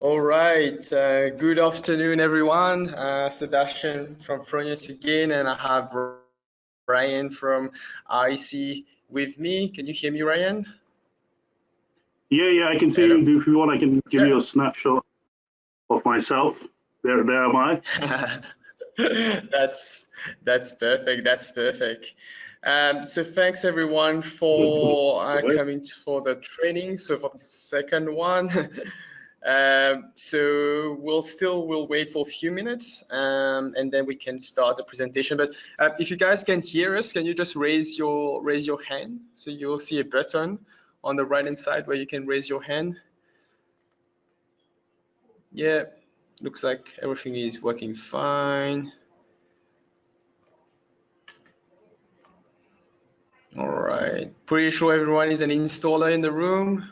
All right, good afternoon, everyone. Sebastian from Fronius again, and I have Ryan from REC with me. Can you hear me, Ryan? Yeah, I can see Hello? you. If you want, I can give you a snapshot of myself. There am I. That's perfect. That's perfect. So thanks everyone for coming for the training. So for the second one, so we'll wait for a few minutes, and then we can start the presentation. But if you guys can hear us, can you just raise your hand? So you'll see a button on the right hand side where you can raise your hand. Yeah, looks like everything is working fine. All right, pretty sure everyone is an installer in the room.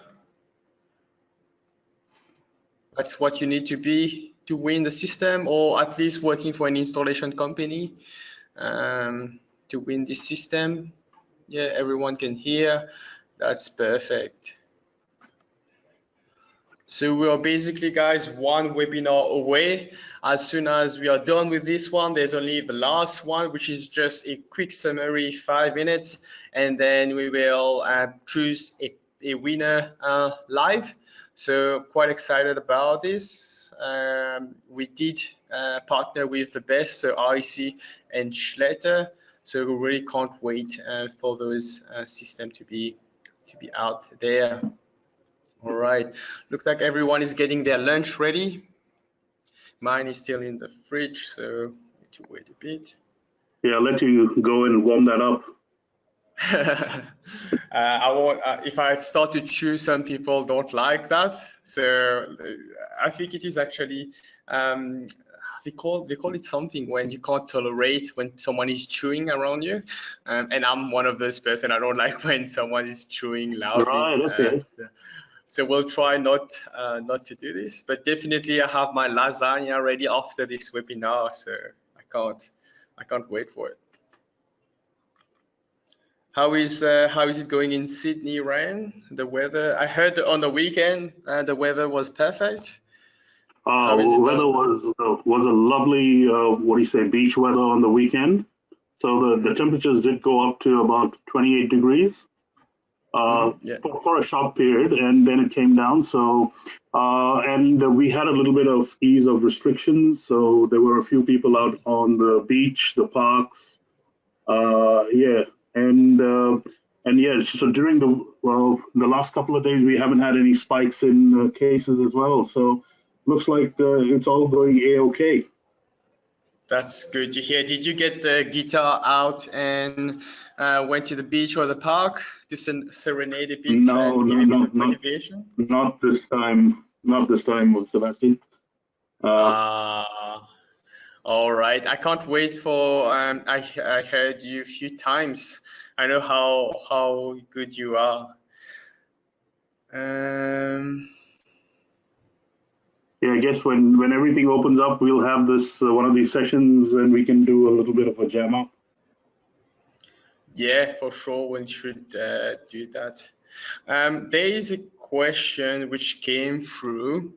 That's what you need to be to win the system, or at least working for an installation company to win this system. Yeah, everyone can hear. That's perfect. So we are basically, guys, one webinar away. As soon as we are done with this one, there's only the last one, which is just a quick summary, 5 minutes, and then we will choose a winner live. So quite excited about this. We did partner with the best, so REC and Schletter. So we really can't wait for those systems to be out there. All right, looks like everyone is getting their lunch ready. Mine is still in the fridge, so need to wait a bit. Yeah, I'll let you go and warm that up. I won't. If I start to chew, some people don't like that. So I think it is actually they call it something when you can't tolerate when someone is chewing around you, and I'm one of those person. I don't like when someone is chewing loudly. Right. Okay. So we'll try not to do this, but definitely I have my lasagna ready after this webinar, so I can't wait for it. How is it going in Sydney, Ryan? The weather? I heard on the weekend the weather was perfect. Weather was a lovely beach weather on the weekend. So the temperatures did go up to about 28 degrees. For a short period, and then it came down. So, and we had a little bit of ease of restrictions. So there were a few people out on the beach, the parks. And yes. So during the last couple of days, we haven't had any spikes in cases as well. So looks like it's all going a-okay. That's good to hear. Did you get the guitar out and went to the beach or the park to serenade a bit and give a bit of motivation? Not this time. Not this time, Sebastian. All right. I can't wait for. I heard you a few times. I know how good you are. Yeah, I guess when everything opens up, we'll have this one of these sessions, and we can do a little bit of a jam up. Yeah, for sure, we should do that. There is a question which came through.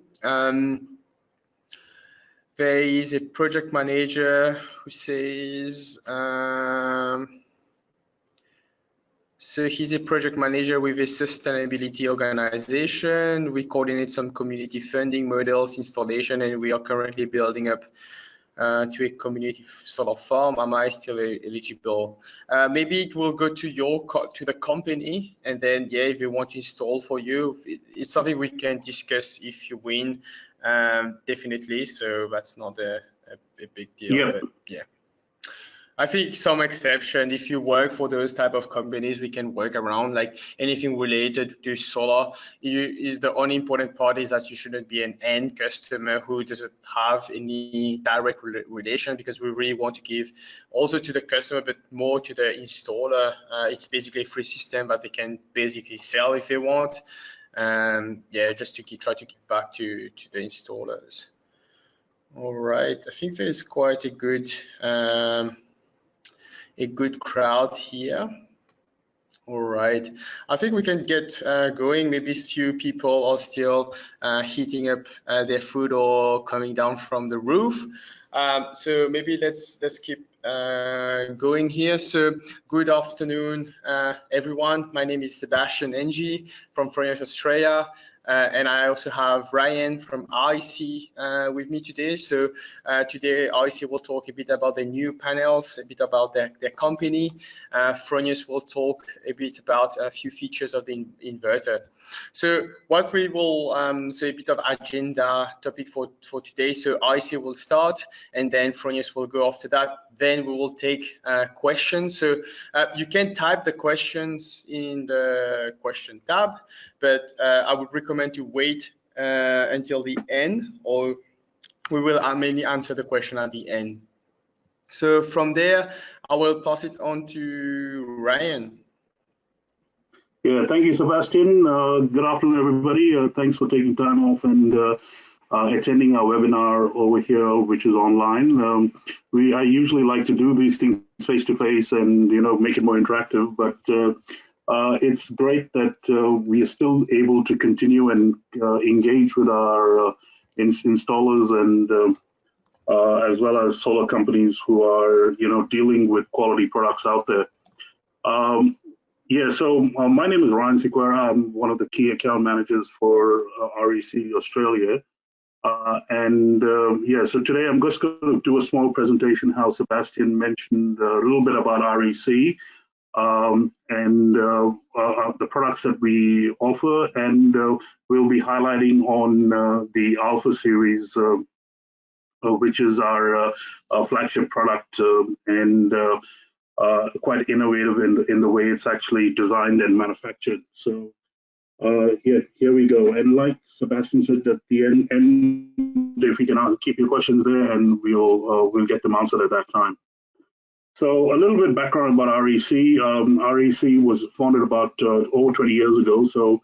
There is a project manager who says, so he's a project manager with a sustainability organization. We coordinate some community funding models installation, and we are currently building up to a community solar farm. Am I still eligible? Maybe it will go to the company, and then yeah, if you want to install for you, it's something we can discuss if you win. Definitely. So that's not a big deal. Yeah. But yeah. I think some exception, if you work for those type of companies, we can work around like anything related to solar. The only important part is that you shouldn't be an end customer who doesn't have any direct relation, because we really want to give also to the customer, but more to the installer. It's basically a free system that they can basically sell if they want. Yeah, just to try to give back to the installers. All right, I think there's quite a good crowd here. All right, I think we can get going. Maybe few people are still heating up their food or coming down from the roof. So maybe let's keep going here. So good afternoon, everyone. My name is Sebastian Ng from Fronius, Australia. And I also have Ryan from REC with me today. So today REC will talk a bit about the new panels, a bit about their company. Fronius will talk a bit about a few features of the inverter. So what we will, so a bit of agenda topic for today. So REC will start and then Fronius will go after that. Then we will take questions. So you can type the questions in the question tab, but I would recommend to wait until the end, or we will mainly answer the question at the end. So from there, I will pass it on to Ryan. Yeah, thank you, Sebastian. Good afternoon, everybody. Thanks for taking time off and attending our webinar over here, which is online. I usually like to do these things face to face and make it more interactive, but it's great that we are still able to continue and engage with our installers and as well as solar companies who are dealing with quality products out there. Yeah, so my name is Ryan Sequeira. I'm one of the key account managers for REC Australia. Yeah, so today I'm just going to do a small presentation, how Sebastian mentioned a little bit about REC and the products that we offer, and we'll be highlighting on the Alpha Series, which is our flagship product and quite innovative in the way it's actually designed and manufactured. So here we go. And like Sebastian said at the end, if you can keep your questions there, and we'll get them answered at that time. So a little bit background about REC. REC was founded about over 20 years ago. So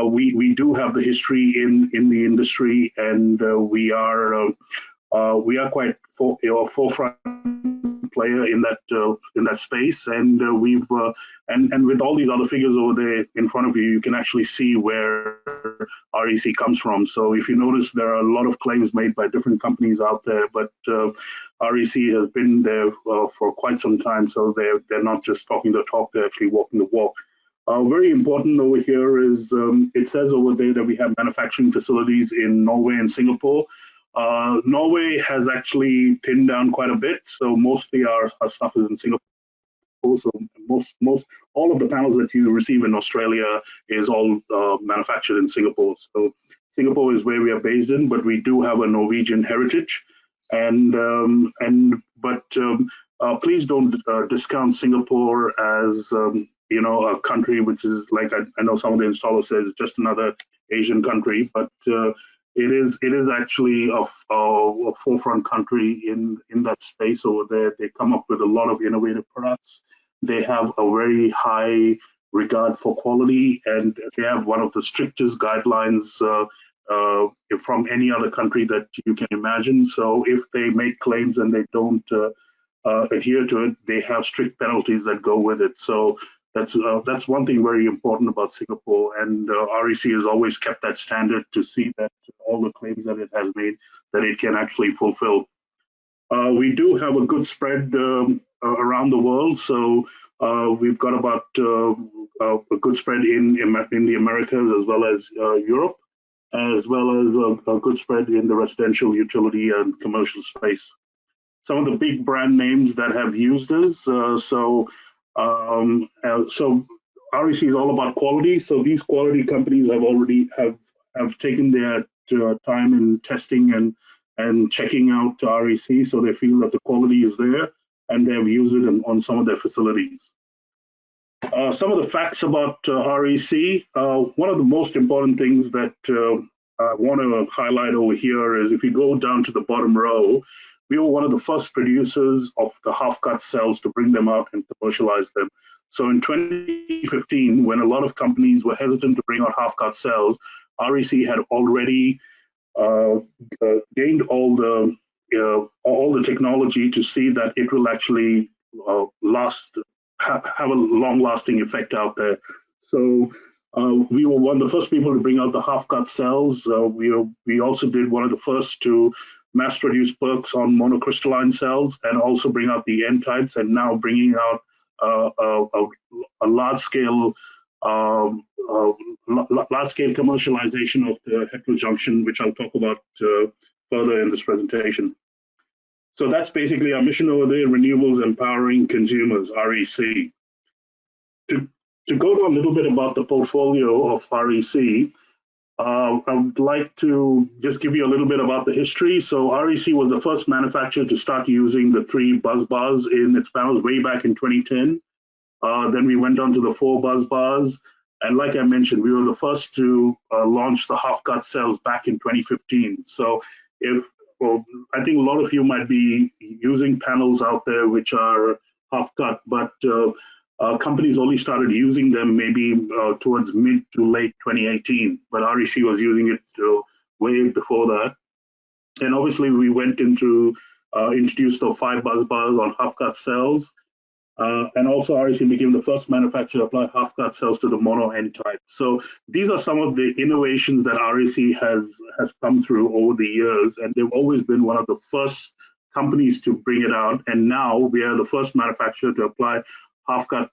we do have the history in the industry, and we are quite forefront player in that space, and we've and with all these other figures over there in front of you, you can actually see where REC comes from. So if you notice, there are a lot of claims made by different companies out there, but REC has been there for quite some time. So they're not just talking the talk; they're actually walking the walk. Very important over here is it says over there that we have manufacturing facilities in Norway and Singapore. Norway has actually thinned down quite a bit, so mostly our stuff is in Singapore. So all of the panels that you receive in Australia is all manufactured in Singapore. So Singapore is where we are based in, but we do have a Norwegian heritage. But please don't discount Singapore as a country which is like I know some of the installers says just another Asian country, but it is actually a forefront country in that space over there. They come up with a lot of innovative products. They have a very high regard for quality, and they have one of the strictest guidelines from any other country that you can imagine. So if they make claims and they don't adhere to it, they have strict penalties that go with it. So that's one thing very important about Singapore, and REC has always kept that standard to see that all the claims that it has made, that it can actually fulfill. We do have a good spread around the world, so we've got about a good spread in the Americas as well as Europe, as well as a good spread in the residential, utility, and commercial space. Some of the big brand names that have used us, so REC is all about quality. So these quality companies have already have taken their time in testing and checking out REC, so they feel that the quality is there, and they have used it on some of their facilities. Some of the facts about REC. One of the most important things that I want to highlight over here is if you go down to the bottom row, we were one of the first producers of the half-cut cells to bring them out and commercialize them. So in 2015, when a lot of companies were hesitant to bring out half-cut cells, REC had already gained all the technology to see that it will actually last have a long-lasting effect out there. So we were one of the first people to bring out the half-cut cells. We also did one of the first to mass-produce perks on monocrystalline cells, and also bring out the N-types, and now bringing out a large-scale large-scale commercialization of the heterojunction, which I'll talk about further in this presentation. So that's basically our mission over there: renewables empowering consumers, REC. To go to a little bit about the portfolio of REC, I would like to just give you a little bit about the history. So REC was the first manufacturer to start using the 3 bus bars in its panels way back in 2010. Then we went on to the 4 bus bars. And like I mentioned, we were the first to launch the half-cut cells back in 2015. So I think a lot of you might be using panels out there which are half-cut, but companies only started using them maybe towards mid to late 2018, but REC was using it way before that. And obviously we went into introduced the 5 bus bars on half-cut cells, and also REC became the first manufacturer to apply half-cut cells to the mono N-type. So these are some of the innovations that REC has come through over the years, and they've always been one of the first companies to bring it out. And now we are the first manufacturer to apply half-cut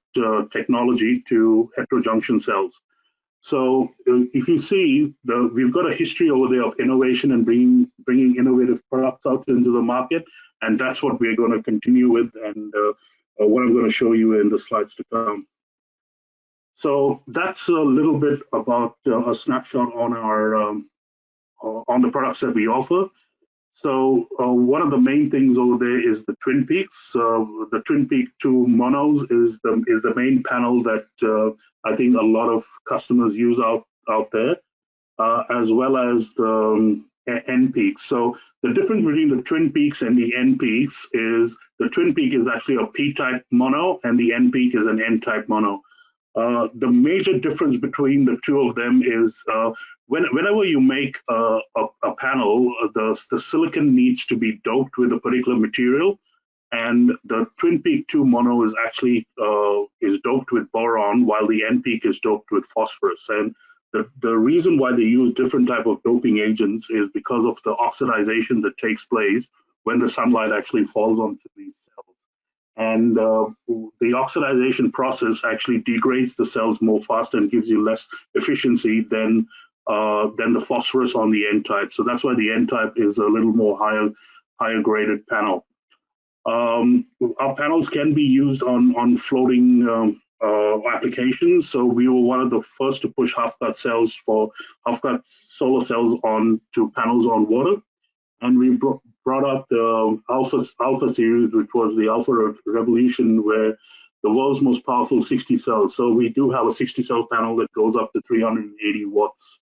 technology to heterojunction cells. So if you see, we've got a history over there of innovation and bringing innovative products out into the market, and that's what we're going to continue with, and what I'm going to show you in the slides to come. So that's a little bit about a snapshot on our on the products that we offer. So one of the main things over there is the Twin Peaks. The Twin Peak 2 monos is the main panel that I think a lot of customers use out there, as well as the N peaks. So the difference between the Twin Peaks and the N peaks is the Twin Peak is actually a P-type mono, and the N peak is an N-type mono. The major difference between the two of them is whenever you make a panel, the silicon needs to be doped with a particular material, and the Twin Peak 2 mono is actually is doped with boron, while the N peak is doped with phosphorus. And the reason why they use different type of doping agents is because of the oxidization that takes place when the sunlight actually falls onto these cells. And the oxidization process actually degrades the cells more fast and gives you less efficiency than the phosphorus on the N-type. So that's why the N-type is a little more higher graded panel. Our panels can be used on floating applications. So we were one of the first to push half-cut cells for half-cut solar cells onto panels on water. And we brought out the Alpha Series, which was the Alpha Revolution, where the world's most powerful 60 cells. So we do have a 60 cell panel that goes up to 380 watts.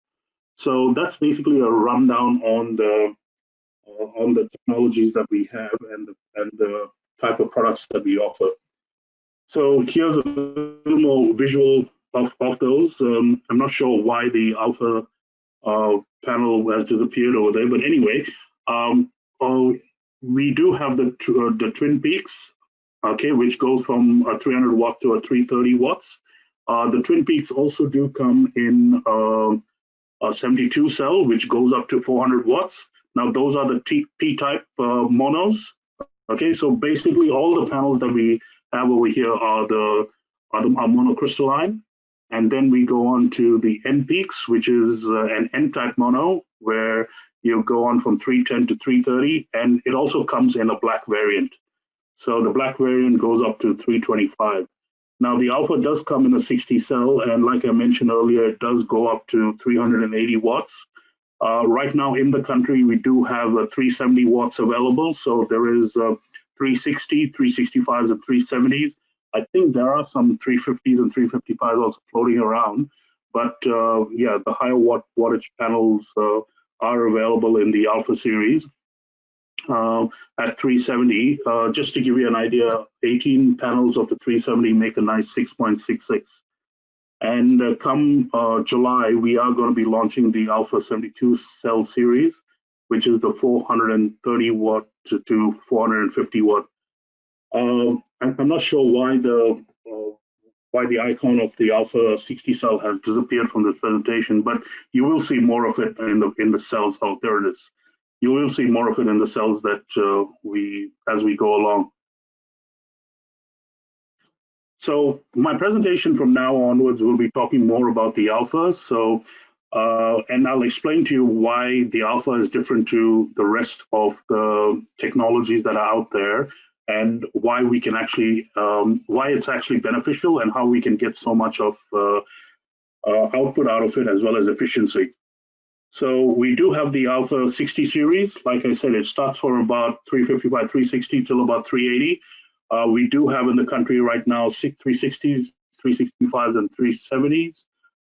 So that's basically a rundown on the technologies that we have and the type of products that we offer. So here's a little more visual of those. I'm not sure why the Alpha panel has disappeared over there, but anyway, we do have the Twin Peaks, okay, which goes from a 300 watt to a 330 watts. The Twin Peaks also do come in a 72 cell, which goes up to 400 watts. Now those are the P-type monos. Okay, so basically all the panels that we have over here are monocrystalline, and then we go on to the N peaks, which is an N-type mono, where you go on from 310 to 330, and it also comes in a black variant. So the black variant goes up to 325. Now the Alpha does come in a 60 cell, and like I mentioned earlier, it does go up to 380 watts. Right now in the country, we do have 370 watts available. So there is 360, 365s, and 370s. I think there are some 350s and 355s also floating around. But yeah, the higher wattage panels are available in the Alpha series at 370. Just to give you an idea, 18 panels of the 370 make a nice 6.66. And come July, we are going to be launching the Alpha 72 cell series, which is the 430 watt to 450 watt. I'm not sure why the why the icon of the Alpha 60 cell has disappeared from this presentation, but you will see more of it in the cells. Oh, there it is. You will see more of it in the cells that as we go along. So my presentation from now onwards will be talking more about the Alpha. So and I'll explain to you why the Alpha is different to the rest of the technologies that are out there, and why we can actually, why it's actually beneficial, and how we can get so much of output out of it, as well as efficiency. So we do have the Alpha 60 series. Like I said, it starts from about 355, 360 till about 380. We do have in the country right now 360s, 365s, and 370s.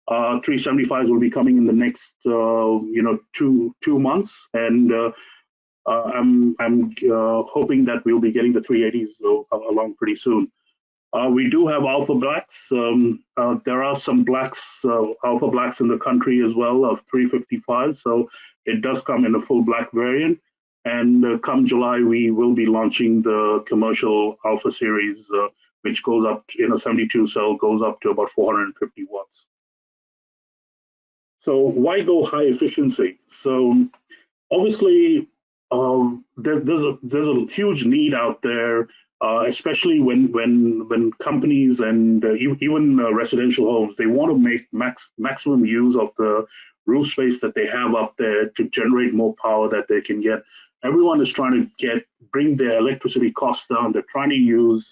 375s will be coming in the next, two months, and I'm hoping that we'll be getting the 380s along pretty soon. We do have Alpha Blacks. There are some blacks, Alpha Blacks in the country as well of 355. So it does come in a full black variant. And come July, we will be launching the commercial Alpha series, which goes up in a 72 cell, goes up to about 450 watts. So why go high efficiency? So obviously, there's a huge need out there, especially when companies and even residential homes, they want to make maximum use of the roof space that they have up there to generate more power that they can get. Everyone is trying to bring their electricity costs down. They're trying to use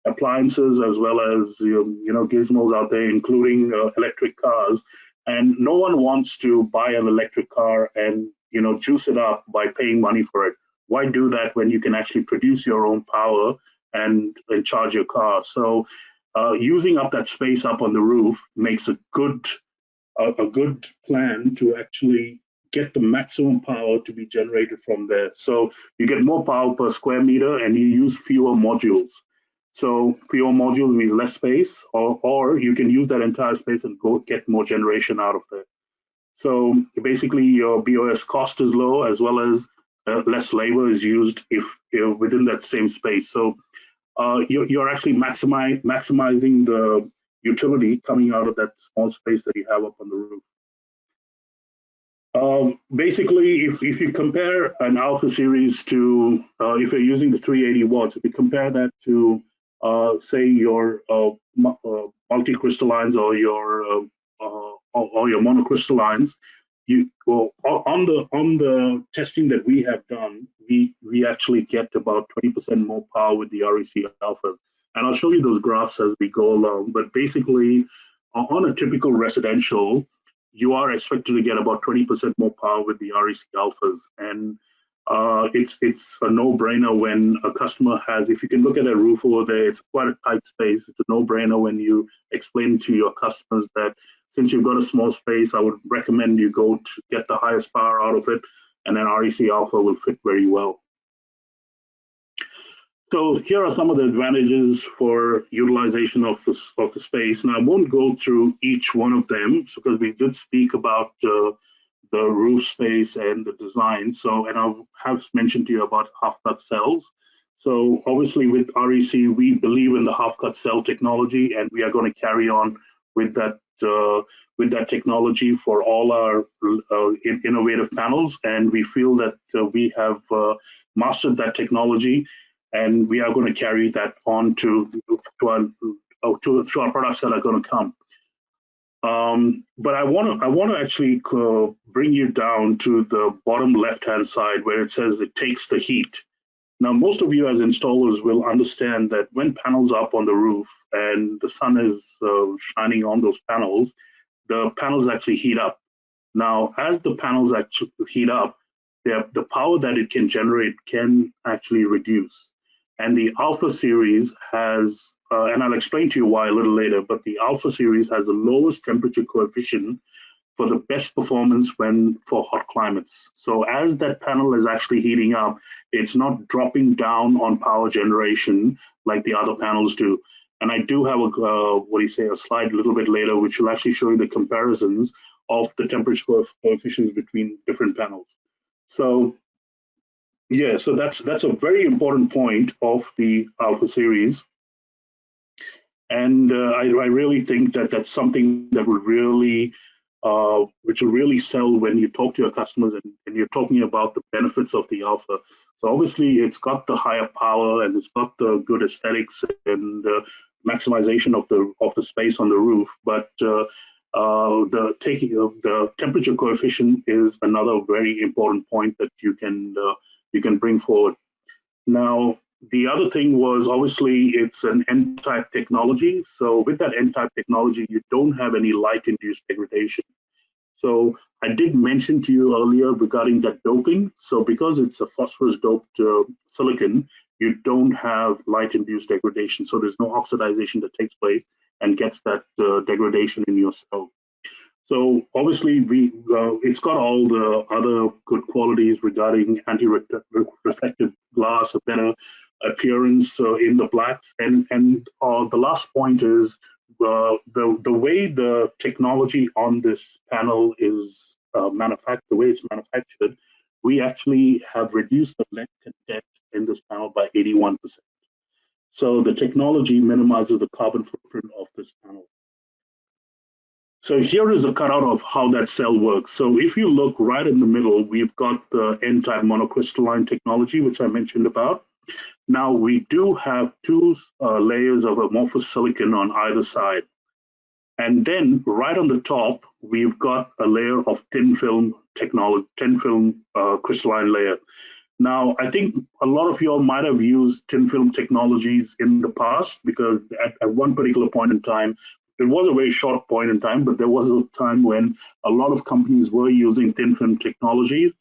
appliances as well as gizmos out there, including electric cars. And no one wants to buy an electric car and juice it up by paying money for it. Why do that when you can actually produce your own power and charge your car? So using up that space up on the roof makes a good plan to actually get the maximum power to be generated from there. So you get more power per square meter and you use fewer modules. So fewer modules means less space, or you can use that entire space and go get more generation out of it. So basically your BOS cost is low, as well as less labor is used if you're within that same space. So you're actually maximizing the utility coming out of that small space that you have up on the roof. Basically, if you compare an Alpha series to, if you're using the 380 watts, if you compare that to, say, your multicrystallines or your monocrystallines, on the testing that we have done, we actually get about 20% more power with the REC Alphas. And I'll show you those graphs as we go along. But basically, on a typical residential, you are expected to get about 20% more power with the REC Alphas. And it's a no-brainer when a customer has, if you can look at a roof over there, it's quite a tight space. It's a no-brainer when you explain to your customers that since you've got a small space, I would recommend you go to get the highest power out of it, and then REC Alpha will fit very well. So here are some of the advantages for utilization of the space. And I won't go through each one of them because we did speak about the roof space and the design. So, and I have mentioned to you about half-cut cells. So obviously with REC, we believe in the half-cut cell technology, and we are going to carry on with that technology for all our innovative panels. And we feel that we have mastered that technology, and we are going to carry that on to our products that are going to come. But I want to actually bring you down to the bottom left-hand side where it says it takes the heat. Now, most of you as installers will understand that when panels are up on the roof and the sun is shining on those panels, the panels actually heat up. Now, as the panels actually heat up, the power that it can generate can actually reduce. And the Alpha series has, and I'll explain to you why a little later, but the Alpha series has the lowest temperature coefficient for the best performance for hot climates. So as that panel is actually heating up, it's not dropping down on power generation like the other panels do. And I do have a slide a little bit later, which will actually show you the comparisons of the temperature coefficients between different panels. So yeah, so that's a very important point of the Alpha series. And I really think that that's something that would really, which will really sell when you talk to your customers and you're talking about the benefits of the Alpha. So obviously it's got the higher power and it's got the good aesthetics and maximization of the space on the roof, but the temperature coefficient is another very important point that you can bring forward. Now, the other thing was obviously it's an N-type technology. So with that N-type technology, you don't have any light-induced degradation. So I did mention to you earlier regarding that doping. So because it's a phosphorus-doped silicon, you don't have light-induced degradation. So there's no oxidization that takes place and gets that degradation in your cell. So obviously, it's got all the other good qualities regarding anti-reflective glass, a better appearance in the blacks, and the last point is the way the technology on this panel is manufactured, the way it's manufactured, we actually have reduced the lead content in this panel by 81%. So the technology minimizes the carbon footprint of this panel. So here is a cutout of how that cell works. So if you look right in the middle, we've got the N-type monocrystalline technology, which I mentioned about. Now we do have two layers of amorphous silicon on either side. And then right on the top, we've got a layer of thin film technology, thin film crystalline layer. Now, I think a lot of you all might have used thin film technologies in the past because at one particular point in time, it was a very short point in time, but there was a time when a lot of companies were using thin film technologies.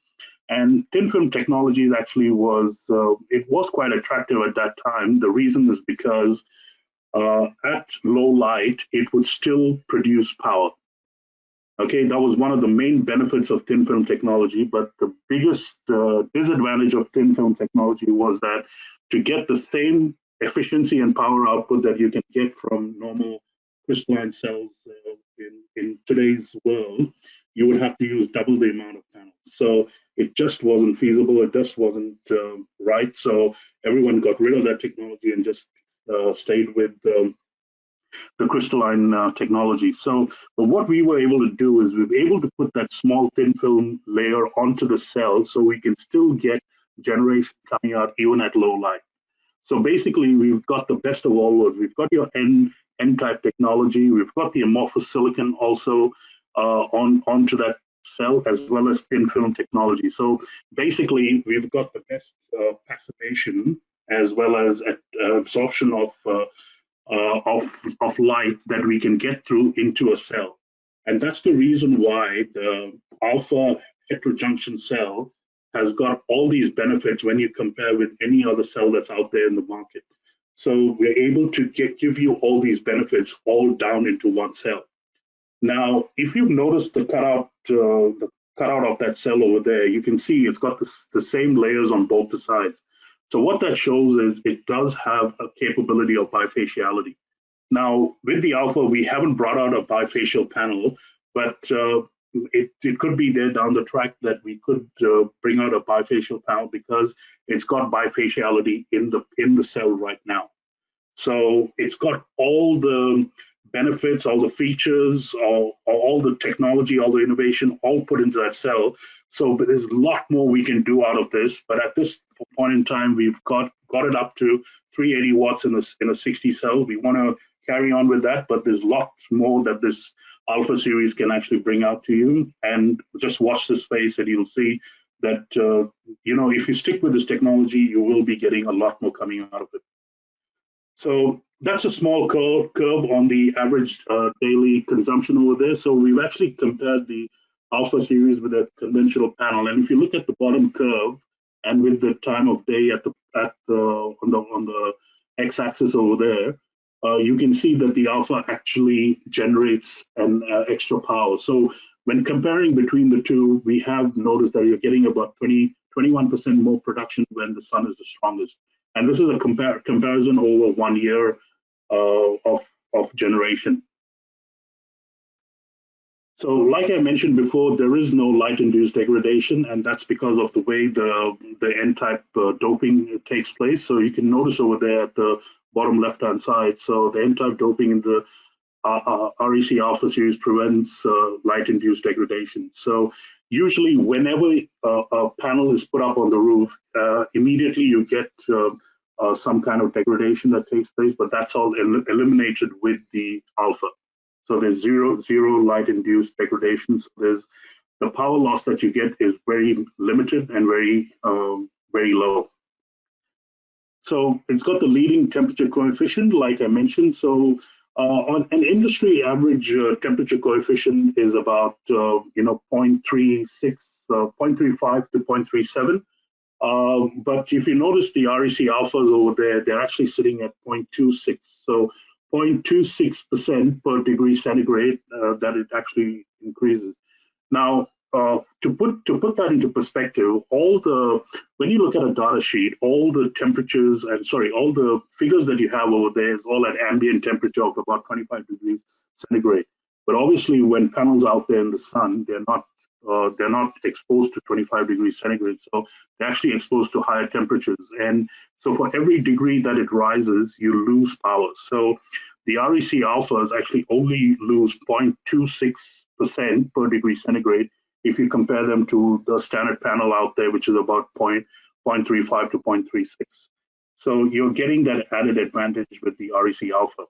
And thin film technologies actually was quite attractive at that time. The reason is because at low light, it would still produce power. Okay, that was one of the main benefits of thin film technology, but the biggest disadvantage of thin film technology was that to get the same efficiency and power output that you can get from normal crystalline cells in today's world, you would have to use double the amount of panels. So it just wasn't feasible, it just wasn't right. So everyone got rid of that technology and just stayed with the crystalline technology. So what we were able to do is we were able to put that small thin film layer onto the cell so we can still get generation coming out even at low light. So basically, we've got the best of all worlds. We've got your N-type technology. We've got the amorphous silicon also onto that cell, as well as thin film technology. So basically, we've got the best passivation as well as absorption of light that we can get through into a cell. And that's the reason why the alpha heterojunction cell has got all these benefits when you compare with any other cell that's out there in the market. So we're able to give you all these benefits all down into one cell. Now, if you've noticed the cutout of that cell over there, you can see it's got the same layers on both the sides. So what that shows is it does have a capability of bifaciality. Now, with the Alpha, we haven't brought out a bifacial panel, but it could be there down the track that we could bring out a bifacial panel because it's got bifaciality in the cell right now. So it's got all the benefits, all the features, all the technology, all the innovation, all put into that cell. So but there's a lot more we can do out of this. But at this point in time, we've got it up to 380 watts in a 60 cell. We want to carry on with that, but there's lots more that this Alpha series can actually bring out to you. And just watch this space and you'll see that, if you stick with this technology, you will be getting a lot more coming out of it. So that's a small curve on the average daily consumption over there. So we've actually compared the Alpha series with a conventional panel. And if you look at the bottom curve and with the time of day on the x-axis over there, you can see that the Alpha actually generates an extra power. So when comparing between the two, we have noticed that you're getting about 21% more production when the sun is the strongest. And this is a comparison over 1 year of generation. So like I mentioned before, there is no light-induced degradation, and that's because of the way the N-type doping takes place. So you can notice over there at the bottom left-hand side. So the N-type doping in the REC Alphα Series prevents light-induced degradation. So usually whenever a panel is put up on the roof, immediately you get some kind of degradation that takes place, but that's all eliminated with the alpha. So there's zero light-induced degradation. So there's the power loss that you get is very limited and very low. So it's got the leading temperature coefficient, like I mentioned. So on an industry average temperature coefficient is about 0.35 to 0.37. But if you notice the REC alphas over there, they're actually sitting at 0.26. So 0.26% per degree centigrade that it actually increases. Now, to put that into perspective, when you look at a data sheet, all the temperatures all the figures that you have over there is all at ambient temperature of about 25 degrees centigrade. But obviously, when panels out there in the sun, they're not exposed to 25 degrees centigrade, so they're actually exposed to higher temperatures. And so for every degree that it rises, you lose power. So the REC alphas actually only lose 0.26% per degree centigrade if you compare them to the standard panel out there, which is about 0.35 to 0.36. So you're getting that added advantage with the REC alpha.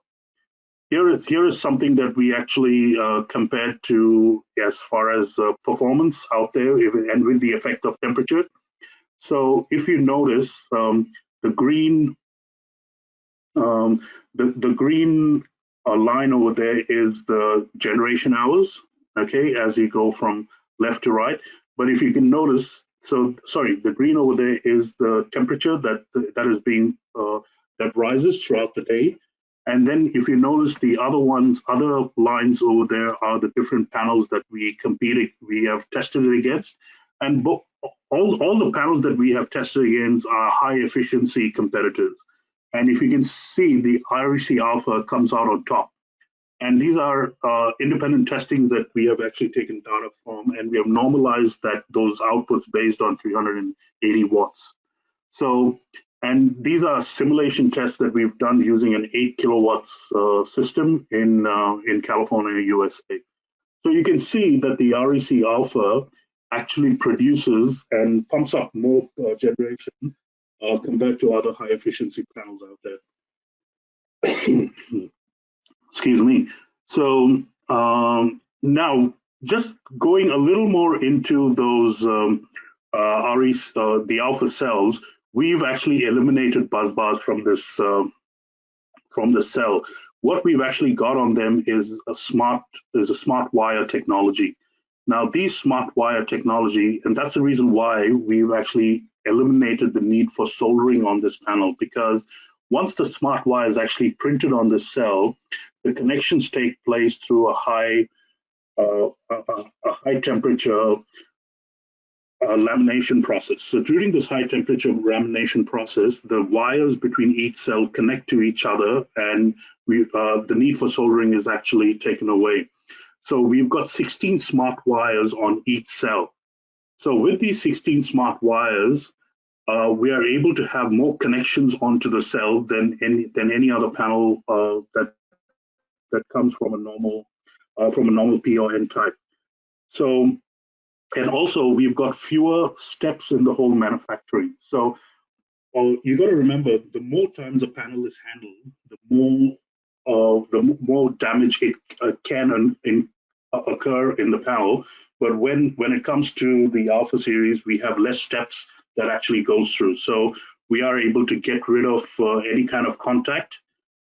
Here is something that we actually compared to as far as performance out there and with the effect of temperature. So if you notice, the green line over there is the generation hours, okay, as you go from left to right. But if you can notice, the green over there is the temperature that is being that rises throughout the day. And then if you notice the other lines over there are the different panels that we have tested it against. And all the panels that we have tested against are high efficiency competitors. And if you can see, the REC alpha comes out on top. And these are independent testings that we have actually taken data from, and we have normalized those outputs based on 380 watts. So, and these are simulation tests that we've done using an 8 kilowatts system in California, USA. So you can see that the REC alpha actually produces and pumps up more generation compared to other high efficiency panels out there. Excuse me. So now, just going a little more into those the alpha cells, we've actually eliminated bus bars from the cell. What we've actually got on them is a smart wire technology. Now, these smart wire technology, and that's the reason why we've actually eliminated the need for soldering on this panel, because once the smart wire is actually printed on the cell, the connections take place through a high temperature lamination process. So during this high temperature lamination process, the wires between each cell connect to each other, and the need for soldering is actually taken away. So we've got 16 smart wires on each cell. So with these 16 smart wires, we are able to have more connections onto the cell than any other panel that comes from a normal P or N type. So, and also we've got fewer steps in the whole manufacturing. So you got to remember, the more times a panel is handled, the more damage it can occur in the panel. But when it comes to the Alpha series, we have less steps that actually goes through. So we are able to get rid of any kind of contact.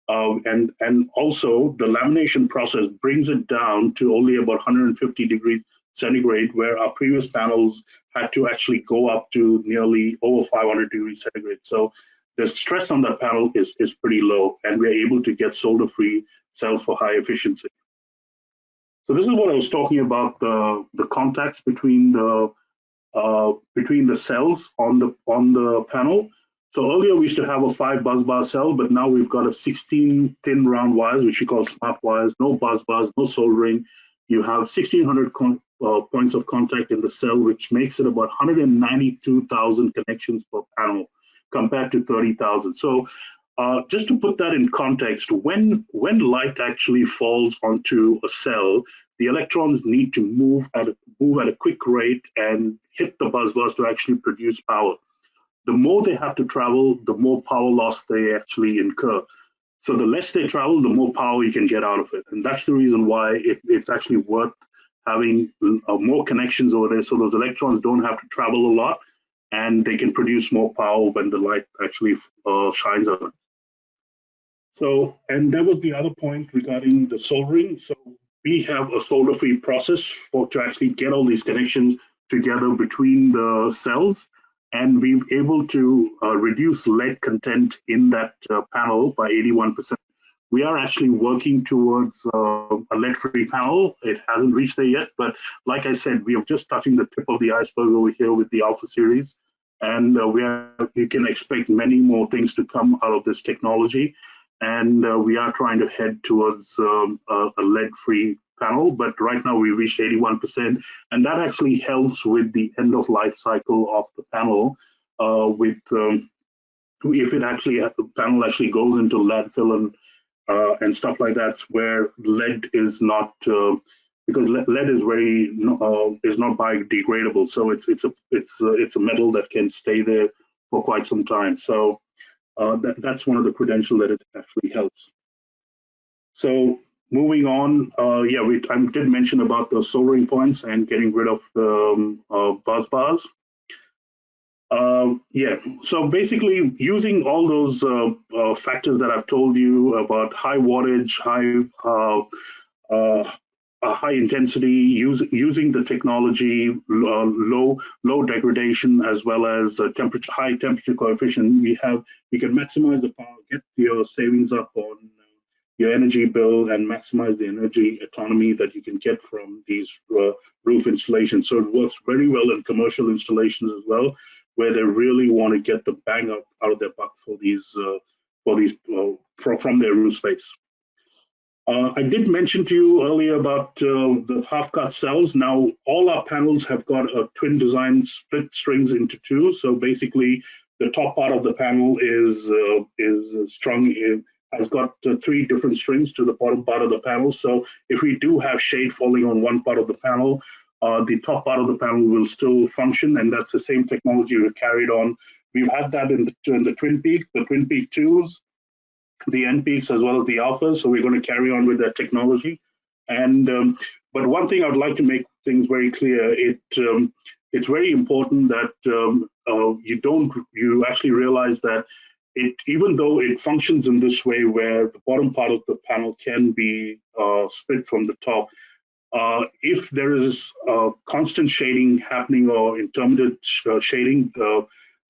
And also the lamination process brings it down to only about 150 degrees centigrade, where our previous panels had to actually go up to nearly over 500 degrees centigrade. So the stress on that panel is pretty low, and we're able to get solder-free cells for high efficiency. So this is what I was talking about, the contacts between the cells on the panel. So earlier we used to have a 5 busbar cell, but now we've got a 16 thin round wires, which we call smart wires, no busbars, no soldering. You have 1,600 points of contact in the cell, which makes it about 192,000 connections per panel compared to 30,000. So Just to put that in context, when light actually falls onto a cell, the electrons need to move at a quick rate and hit the busbars to actually produce power. The more they have to travel, the more power loss they actually incur. So the less they travel, the more power you can get out of it. And that's the reason why it's actually worth having more connections over there, so those electrons don't have to travel a lot and they can produce more power when the light actually shines on it. So, and that was the other point regarding the soldering. So we have a solder-free process to actually get all these connections together between the cells, and we've able to reduce lead content in that panel by 81%. We are actually working towards a lead-free panel. It hasn't reached there yet, but like I said, we are just touching the tip of the iceberg over here with the Alpha series, and you can expect many more things to come out of this technology. And we are trying to head towards a lead-free panel, but right now we reached 81%, and that actually helps with the end of life cycle of the panel. If it actually the panel actually goes into landfill and stuff like that, where lead is not because lead is is not biodegradable, so it's a metal that can stay there for quite some time. So that's one of the credentials that it actually helps. So moving on, I did mention about the soldering points and getting rid of the bus bars. So basically using all those factors that I've told you about high wattage, high intensity, using the technology, low degradation, as well as high temperature coefficient, we can maximize the power, get your savings up on your energy bill, and maximize the energy autonomy that you can get from these roof installations. So it works very well in commercial installations as well, where they really want to get the bang out of their buck from their roof space. I did mention to you earlier about the half-cut cells. Now, all our panels have got a twin design, split strings into two. So basically, the top part of the panel is strung in, has got 3 different strings to the bottom part of the panel. So if we do have shade falling on one part of the panel, the top part of the panel will still function, and that's the same technology we carried on. We've had that in the Twin Peak, the Twin Peak 2s, the N peaks, as well as the alphas. So we're going to carry on with that technology. And but one thing I'd like to make things very clear: it's very important that you actually realize that even though it functions in this way, where the bottom part of the panel can be split from the top, if there is constant shading happening or intermittent shading,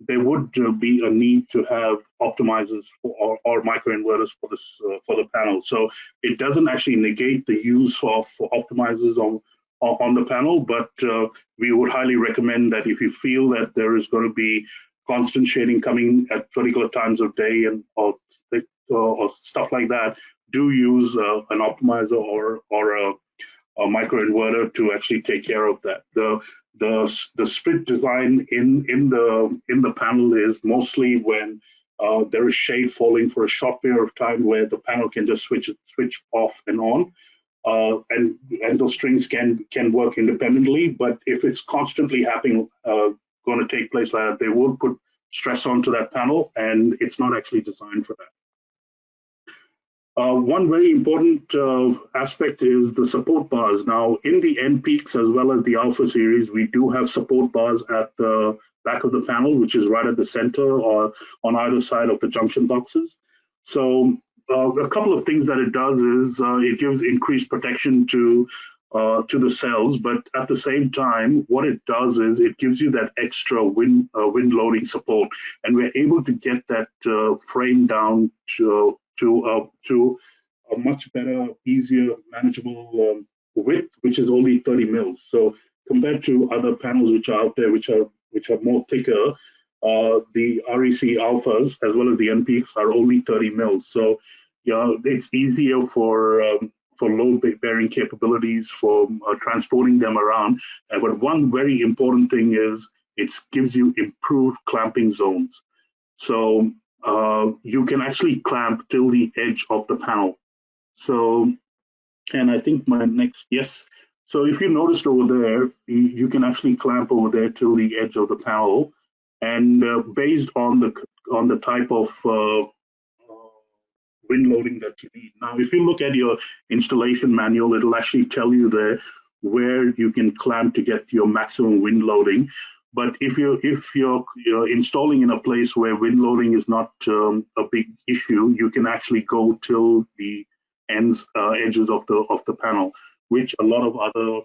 there would be a need to have optimizers or microinverters for the panel. So it doesn't actually negate the use of optimizers on the panel, but we would highly recommend that if you feel that there is going to be constant shading coming at particular times of day or stuff like that, do use an optimizer or a microinverter to actually take care of that. The split design in the panel is mostly when there is shade falling for a short period of time, where the panel can just switch off and on, and those strings can work independently. But if it's constantly happening, going to take place like that, they will put stress onto that panel, and it's not actually designed for that. One very important aspect is the support bars. Now, in the N peaks as well as the Alpha series, we do have support bars at the back of the panel, which is right at the center or on either side of the junction boxes. So a couple of things that it does is it gives increased protection to the cells, but at the same time, what it does is it gives you that extra wind loading support, and we're able to get that frame down to a much better, easier, manageable width, which is only 30 mils. So compared to other panels which are out there, which are more thicker, the REC Alphas as well as the N peaks are only 30 mils. So it's easier for load bearing capabilities, for transporting them around. But one very important thing is it gives you improved clamping zones. So you can actually clamp till the edge of the panel. So, and I think my next, yes. So if you noticed over there, you can actually clamp over there till the edge of the panel, and based on the type of wind loading that you need. Now, if you look at your installation manual, it'll actually tell you there where you can clamp to get your maximum wind loading. But if you're installing in a place where wind loading is not a big issue, you can actually go till the edges of the panel, which a lot of other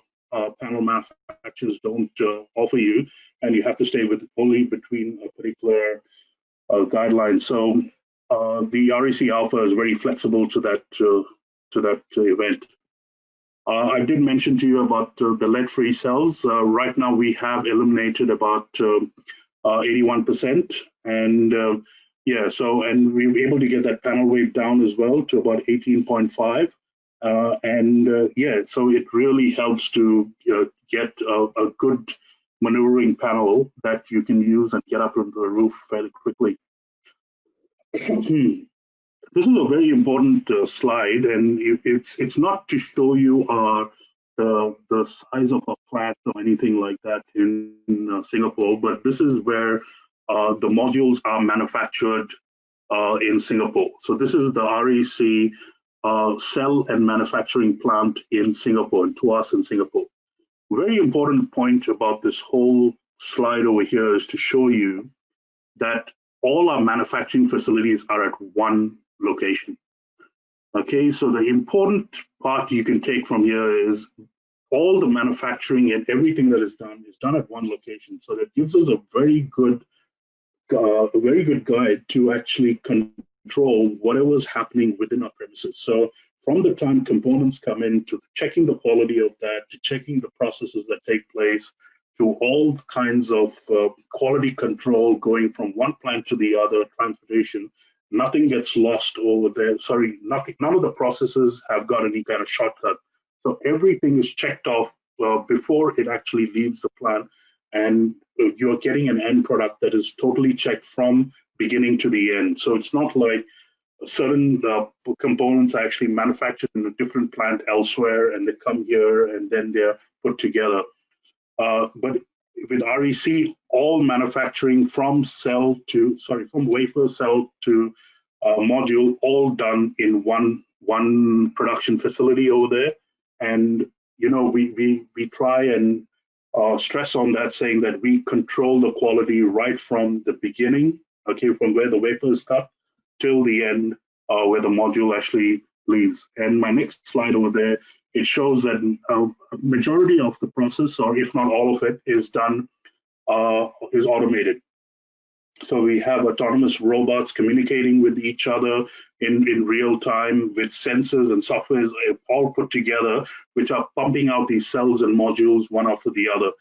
panel manufacturers don't offer you, and you have to stay with only between a particular guideline. So the REC Alpha is very flexible to that event. I did mention to you about the lead-free cells. Right now, we have eliminated about 81%, and yeah, so and we were able to get that panel weight down as well to about 18.5, yeah, so it really helps to get a good maneuvering panel that you can use and get up onto the roof fairly quickly. This is a very important slide, and it's not to show you the size of a plant or anything like that in Singapore, but this is where the modules are manufactured in Singapore. So this is the REC cell and manufacturing plant in Singapore, in Tuas in Singapore. Very important point about this whole slide over here is to show you that all our manufacturing facilities are at one location. Okay, so the important part you can take from here is all the manufacturing and everything that is done at one location. So that gives us a very good guide to actually control whatever is happening within our premises. So from the time components come in, to checking the quality of that, to checking the processes that take place, to all kinds of quality control going from one plant to the other, transportation, nothing gets lost over there. Sorry, none of the processes have got any kind of shortcut. So everything is checked off before it actually leaves the plant, and you're getting an end product that is totally checked from beginning to the end. So it's not like certain components are actually manufactured in a different plant elsewhere, and they come here and then they're put together. But with REC, all manufacturing from wafer cell to module, all done in one production facility over there. And we try and stress on that, saying that we control the quality right from the beginning, okay, from where the wafer is cut till the end, where the module actually leaves. And my next slide over there, it shows that majority of the process, or if not all of it, is automated. So we have autonomous robots communicating with each other in real time with sensors and softwares all put together, which are pumping out these cells and modules one after the other.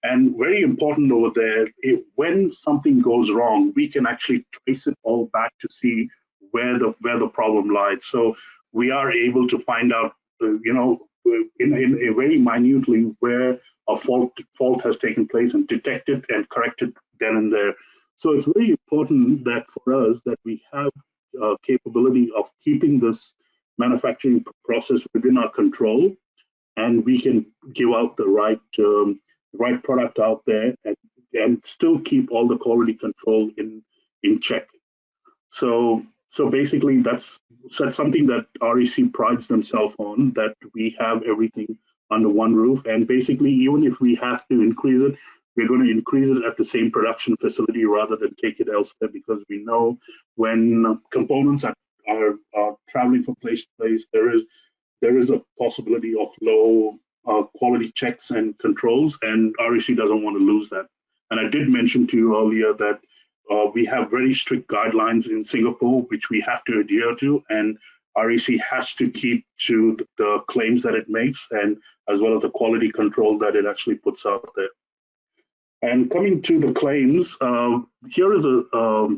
And very important over there, when something goes wrong, we can actually trace it all back to see where the problem lies. So we are able to find out, in very minutely where a fault has taken place and detect it and correct it then and there. So it's very important that for us that we have capability of keeping this manufacturing process within our control, and we can give out the right product out there and still keep all the quality control in check. So basically that's something that REC prides themselves on, that we have everything under one roof. And basically, even if we have to increase it, we're going to increase it at the same production facility rather than take it elsewhere, because we know when components are traveling from place to place, there is a possibility of low quality checks and controls, and REC doesn't want to lose that. And I did mention to you earlier that we have very strict guidelines in Singapore, which we have to adhere to, and REC has to keep to the claims that it makes, and as well as the quality control that it actually puts out there. And coming to the claims, here is a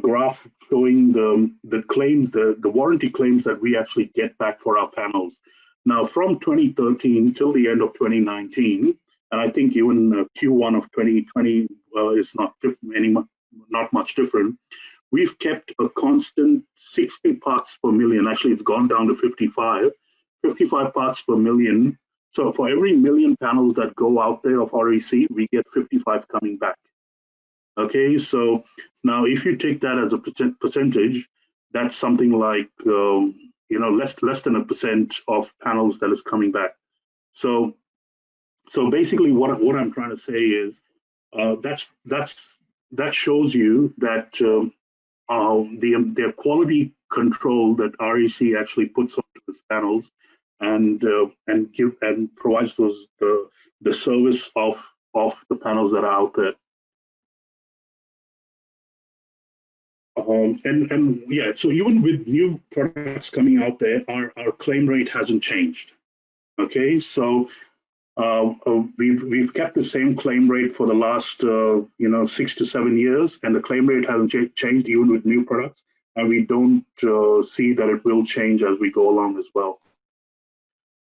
graph showing the claims, the warranty claims that we actually get back for our panels. Now, from 2013 till the end of 2019, and I think even Q1 of 2020 is not not much different. We've kept a constant 60 parts per million. Actually, it's gone down to 55 parts per million. So for every million panels that go out there of REC, we get 55 coming back. Okay, so now if you take that as a percentage, that's something like less than 1% of panels that is coming back. So basically, what I'm trying to say is that shows you that the quality control that REC actually puts onto its panels and provides the service of the panels that are out there. Yeah, so even with new products coming out there, our claim rate hasn't changed. Okay, so we've kept the same claim rate for the last 6 to 7 years, and the claim rate hasn't changed even with new products, and we don't see that it will change as we go along as well.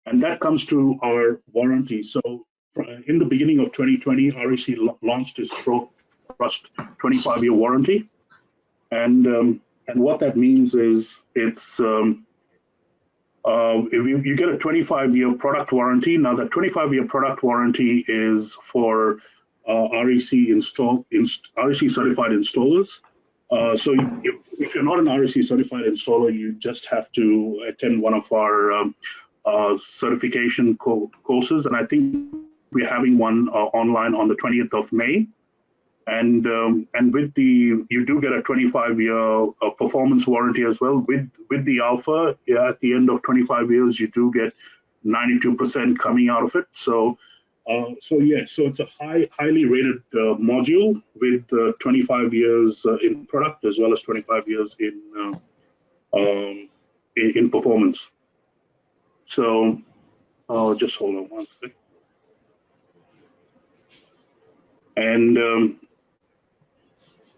And that comes to our warranty. So in the beginning of 2020, REC launched its trust 25-year warranty. And what that means is it's if you get a 25-year product warranty. Now, that 25-year product warranty is for REC certified installers. So if you're not an REC certified installer, you just have to attend one of our certification courses, and I think we're having one online on the 20th of May. And with you do get a 25-year performance warranty as well. With the Alpha, at the end of 25 years, you do get 92% coming out of it. So it's a highly rated module with 25 years in product as well as 25 years in performance. So just hold on one second. And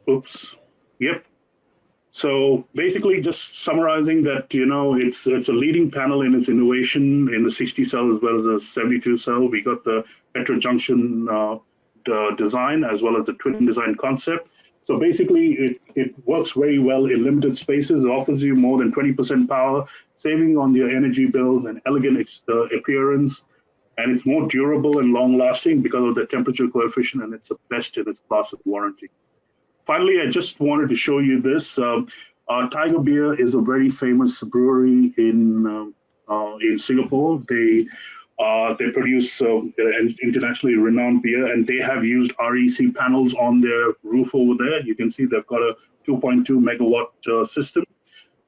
oops. Yep. So basically, just summarizing that, it's a leading panel in its innovation in the 60 cell as well as the 72 cell. We got the heterojunction design as well as the twin design concept. So basically, it works very well in limited spaces. It offers you more than 20% power, saving on your energy bills and elegant appearance. And it's more durable and long-lasting because of the temperature coefficient, and it's the best in its class of warranty. Finally, I just wanted to show you this. Tiger Beer is a very famous brewery in Singapore. They produce an internationally renowned beer, and they have used REC panels on their roof over there. You can see they've got a 2.2 megawatt system.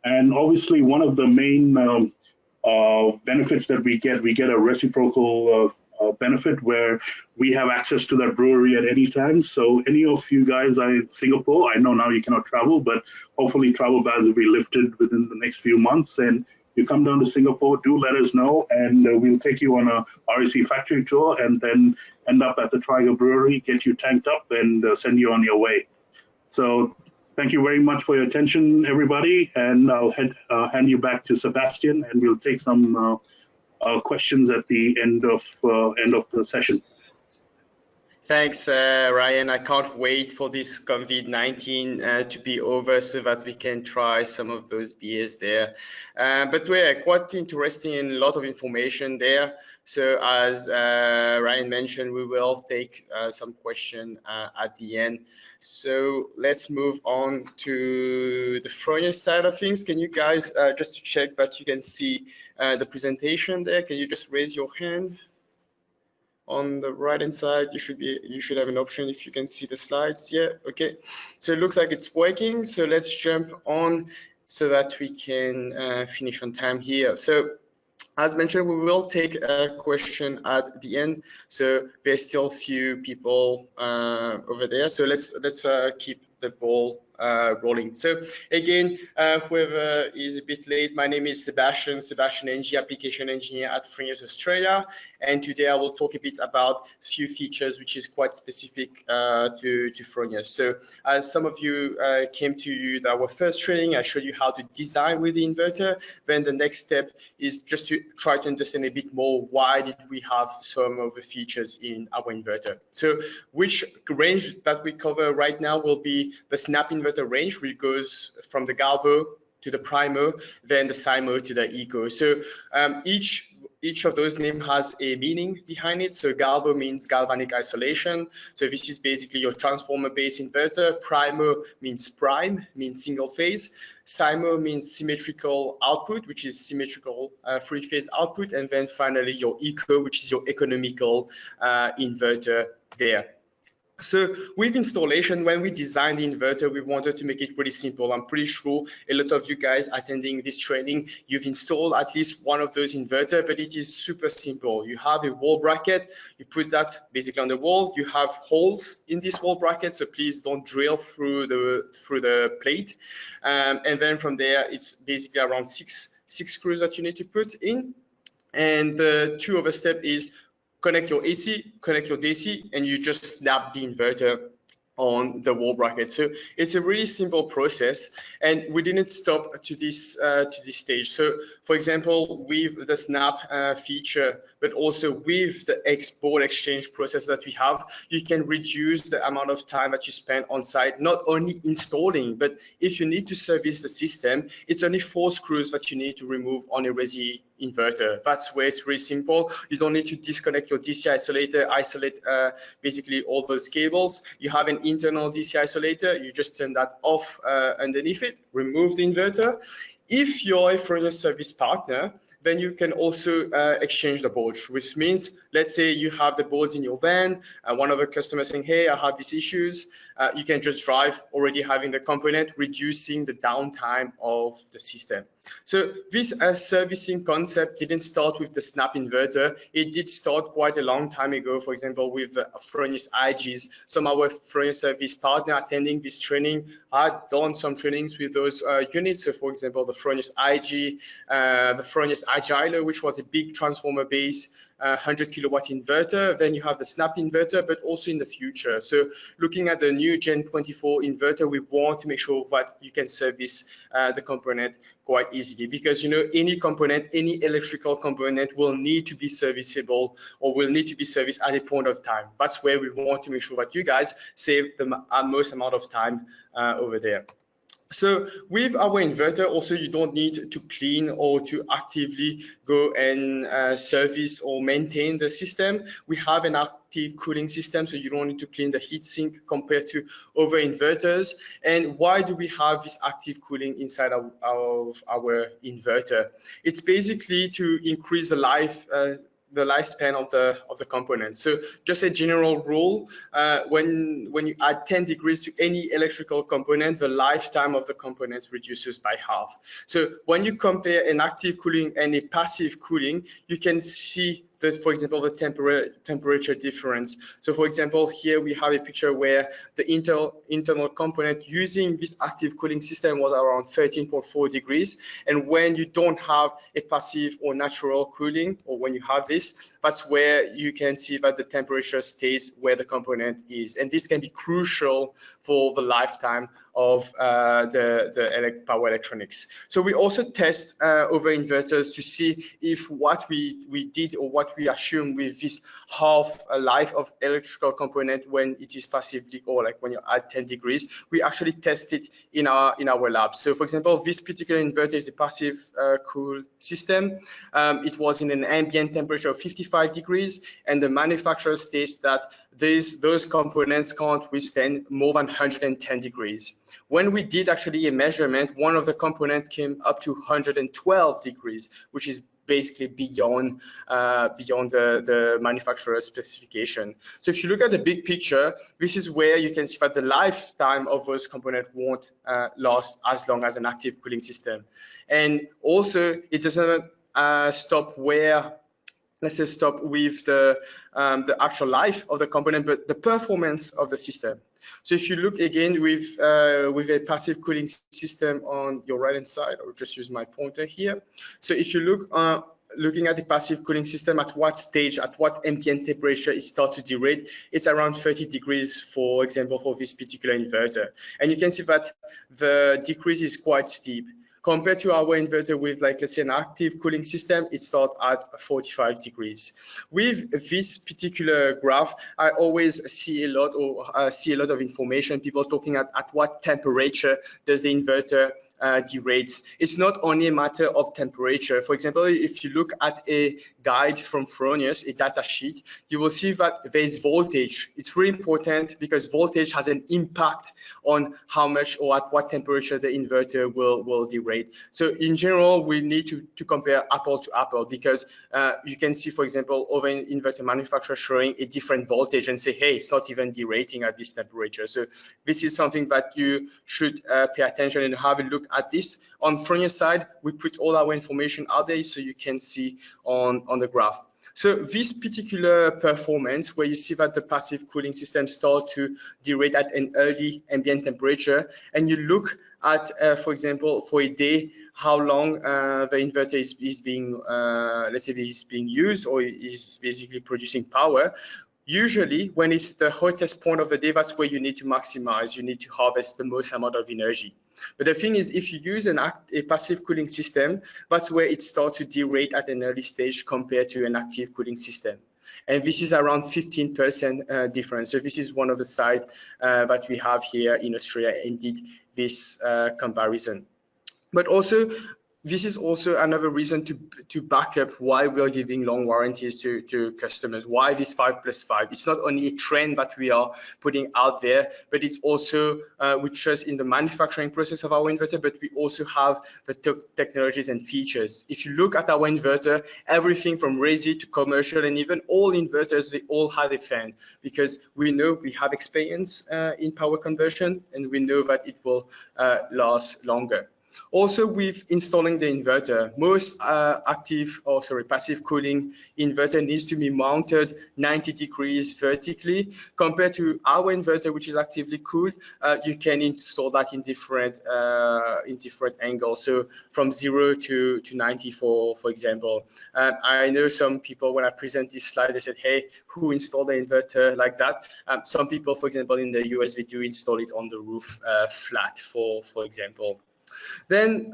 And obviously, one of the main benefits that we get a reciprocal benefit where we have access to that brewery at any time. So any of you guys are in Singapore, I know now you cannot travel, but hopefully travel bans will be lifted within the next few months. And you come down to Singapore, do let us know, and we'll take you on a REC factory tour and then end up at the Tiger Brewery, get you tanked up, and send you on your way. So thank you very much for your attention, everybody. And I'll hand you back to Sebastian, and we'll take some questions at the end of the session. Thanks, Ryan. I can't wait for this COVID-19 to be over so that we can try some of those beers there. But we're quite interesting and a lot of information there. So as Ryan mentioned, we will take some question at the end. So let's move on to the Fronius side of things. Can you guys just to check that you can see the presentation there? Can you just raise your hand? On the right hand side, you should have an option if you can see the slides. Yeah, okay. So it looks like it's working. So let's jump on so that we can finish on time here. So as mentioned, we will take a question at the end. So there's still a few people over there. So let's keep the ball rolling. So again, whoever is a bit late, my name is Sebastian NG, application engineer at Fronius Australia, and today I will talk a bit about a few features which is quite specific to Fronius. So as some of you came to our first training, I showed you how to design with the inverter. Then the next step is just to try to understand a bit more why did we have some of the features in our inverter. So which range that we cover right now will be the snap inverter range, which goes from the Galvo to the Primo, then the Simo to the Eco. So each of those names has a meaning behind it. So Galvo means galvanic isolation. So this is basically your transformer-based inverter. Primo means prime, means single phase. Simo means symmetrical output, which is symmetrical three-phase output. And then finally your Eco, which is your economical inverter there. So with installation, when we designed the inverter, we wanted to make it really simple. I'm pretty sure a lot of you guys attending this training, you've installed at least one of those inverters, but it is super simple. You have a wall bracket, you put that basically on the wall, you have holes in this wall bracket, so please don't drill through the plate. And then from there, it's basically around six screws that you need to put in. And the two other step is connect your AC, connect your DC, and you just snap the inverter on the wall bracket. So it's a really simple process, and we didn't stop to this stage. So for example, with the snap feature, but also with the export exchange process that we have, you can reduce the amount of time that you spend on site, not only installing, but if you need to service the system, it's only 4 screws that you need to remove on a REC inverter. That's where it's really simple. You don't need to disconnect your DC isolator, isolate basically all those cables. You have an internal DC isolator, you just turn that off underneath it, remove the inverter. If you're a Fronius service partner, then you can also exchange the boards, which means, let's say you have the boards in your van, one of the customers saying, hey, I have these issues, you can just drive already having the component, reducing the downtime of the system. So this servicing concept didn't start with the snap inverter. It did start quite a long time ago, for example, with Fronius IGs. Some of our Fronius service partner attending this training had done some trainings with those units. So for example, the Fronius IG, the Fronius Agiler, which was a big transformer-based 100 kilowatt inverter. Then you have the snap inverter, but also in the future. So looking at the new Gen 24 inverter, we want to make sure that you can service the component quite easily, because you know any component, any electrical component will need to be serviceable or will need to be serviced at a point of time. That's where we want to make sure that you guys save the most amount of time over there. So with our inverter, also you don't need to clean or to actively go and service or maintain the system. We have an active cooling system, so you don't need to clean the heatsink compared to other inverters. And why do we have this active cooling inside of our inverter? It's basically to increase the lifespan of the component. So just a general rule, when you add 10 degrees to any electrical component, the lifetime of the components reduces by half. So when you compare an active cooling and a passive cooling, you can see that, for example, the temperature difference. So for example, here we have a picture where the internal component using this active cooling system was around 13.4 degrees. And when you don't have a passive or natural cooling, or when you have this, that's where you can see that the temperature stays where the component is. And this can be crucial for the lifetime of the power electronics. So we also test over inverters to see if what we did or what we assume with this half life of electrical component when it is passively, or like when you're at 10 degrees, we actually test it in our lab. So for example, this particular inverter is a passive cool system. It was in an ambient temperature of 55 degrees, and the manufacturer states that those components can't withstand more than 110 degrees. When we did actually a measurement, one of the components came up to 112 degrees, which is basically beyond the manufacturer's specification. So if you look at the big picture, this is where you can see that the lifetime of those components won't last as long as an active cooling system. And also, it doesn't stop where, let's say, stop with the actual life of the component, but the performance of the system. So if you look again with a passive cooling system on your right hand side, I'll just use my pointer here. So if you look looking at the passive cooling system, at what stage, at what ambient temperature it starts to degrade, it's around 30 degrees, for example, for this particular inverter. And you can see that the decrease is quite steep. Compared to our inverter with, like, let's say an active cooling system, it starts at 45 degrees. With this particular graph, I always see a lot of information, people talking at what temperature does the inverter derate. It's not only a matter of temperature. For example, if you look at a guide from Fronius, a data sheet, you will see that there is voltage. It's really important because voltage has an impact on how much or at what temperature the inverter will derate. So in general, we need to compare apple to apple, because you can see, for example, other inverter manufacturer showing a different voltage and say, hey, it's not even derating at this temperature. So this is something that you should pay attention and have a look at this. On Fronius side, we put all our information out there so you can see on the graph. So this particular performance, where you see that the passive cooling system start to derate at an early ambient temperature, and you look at, for example, for a day, how long the inverter is being, let's say, is being used or is basically producing power. Usually, when it's the hottest point of the day, that's where you need to maximize. You need to harvest the most amount of energy. But the thing is, if you use a passive cooling system, that's where it starts to derate at an early stage compared to an active cooling system. And this is around 15% difference. So this is one of the sites that we have here in Australia and did this comparison. But also, this is also another reason to back up why we are giving long warranties to customers. Why this 5+5? It's not only a trend that we are putting out there, but it's also we trust in the manufacturing process of our inverter, but we also have the technologies and features. If you look at our inverter, everything from resi to commercial and even all inverters, they all have a fan, because we know we have experience in power conversion, and we know that it will last longer. Also, with installing the inverter, most passive cooling inverter needs to be mounted 90 degrees vertically. Compared to our inverter, which is actively cooled, you can install that in different angles. So from 0 to 90, for example. I know some people, when I present this slide, they said, "Hey, who installed the inverter like that?" Some people, for example, in the US, they do install it on the roof flat, for example. Then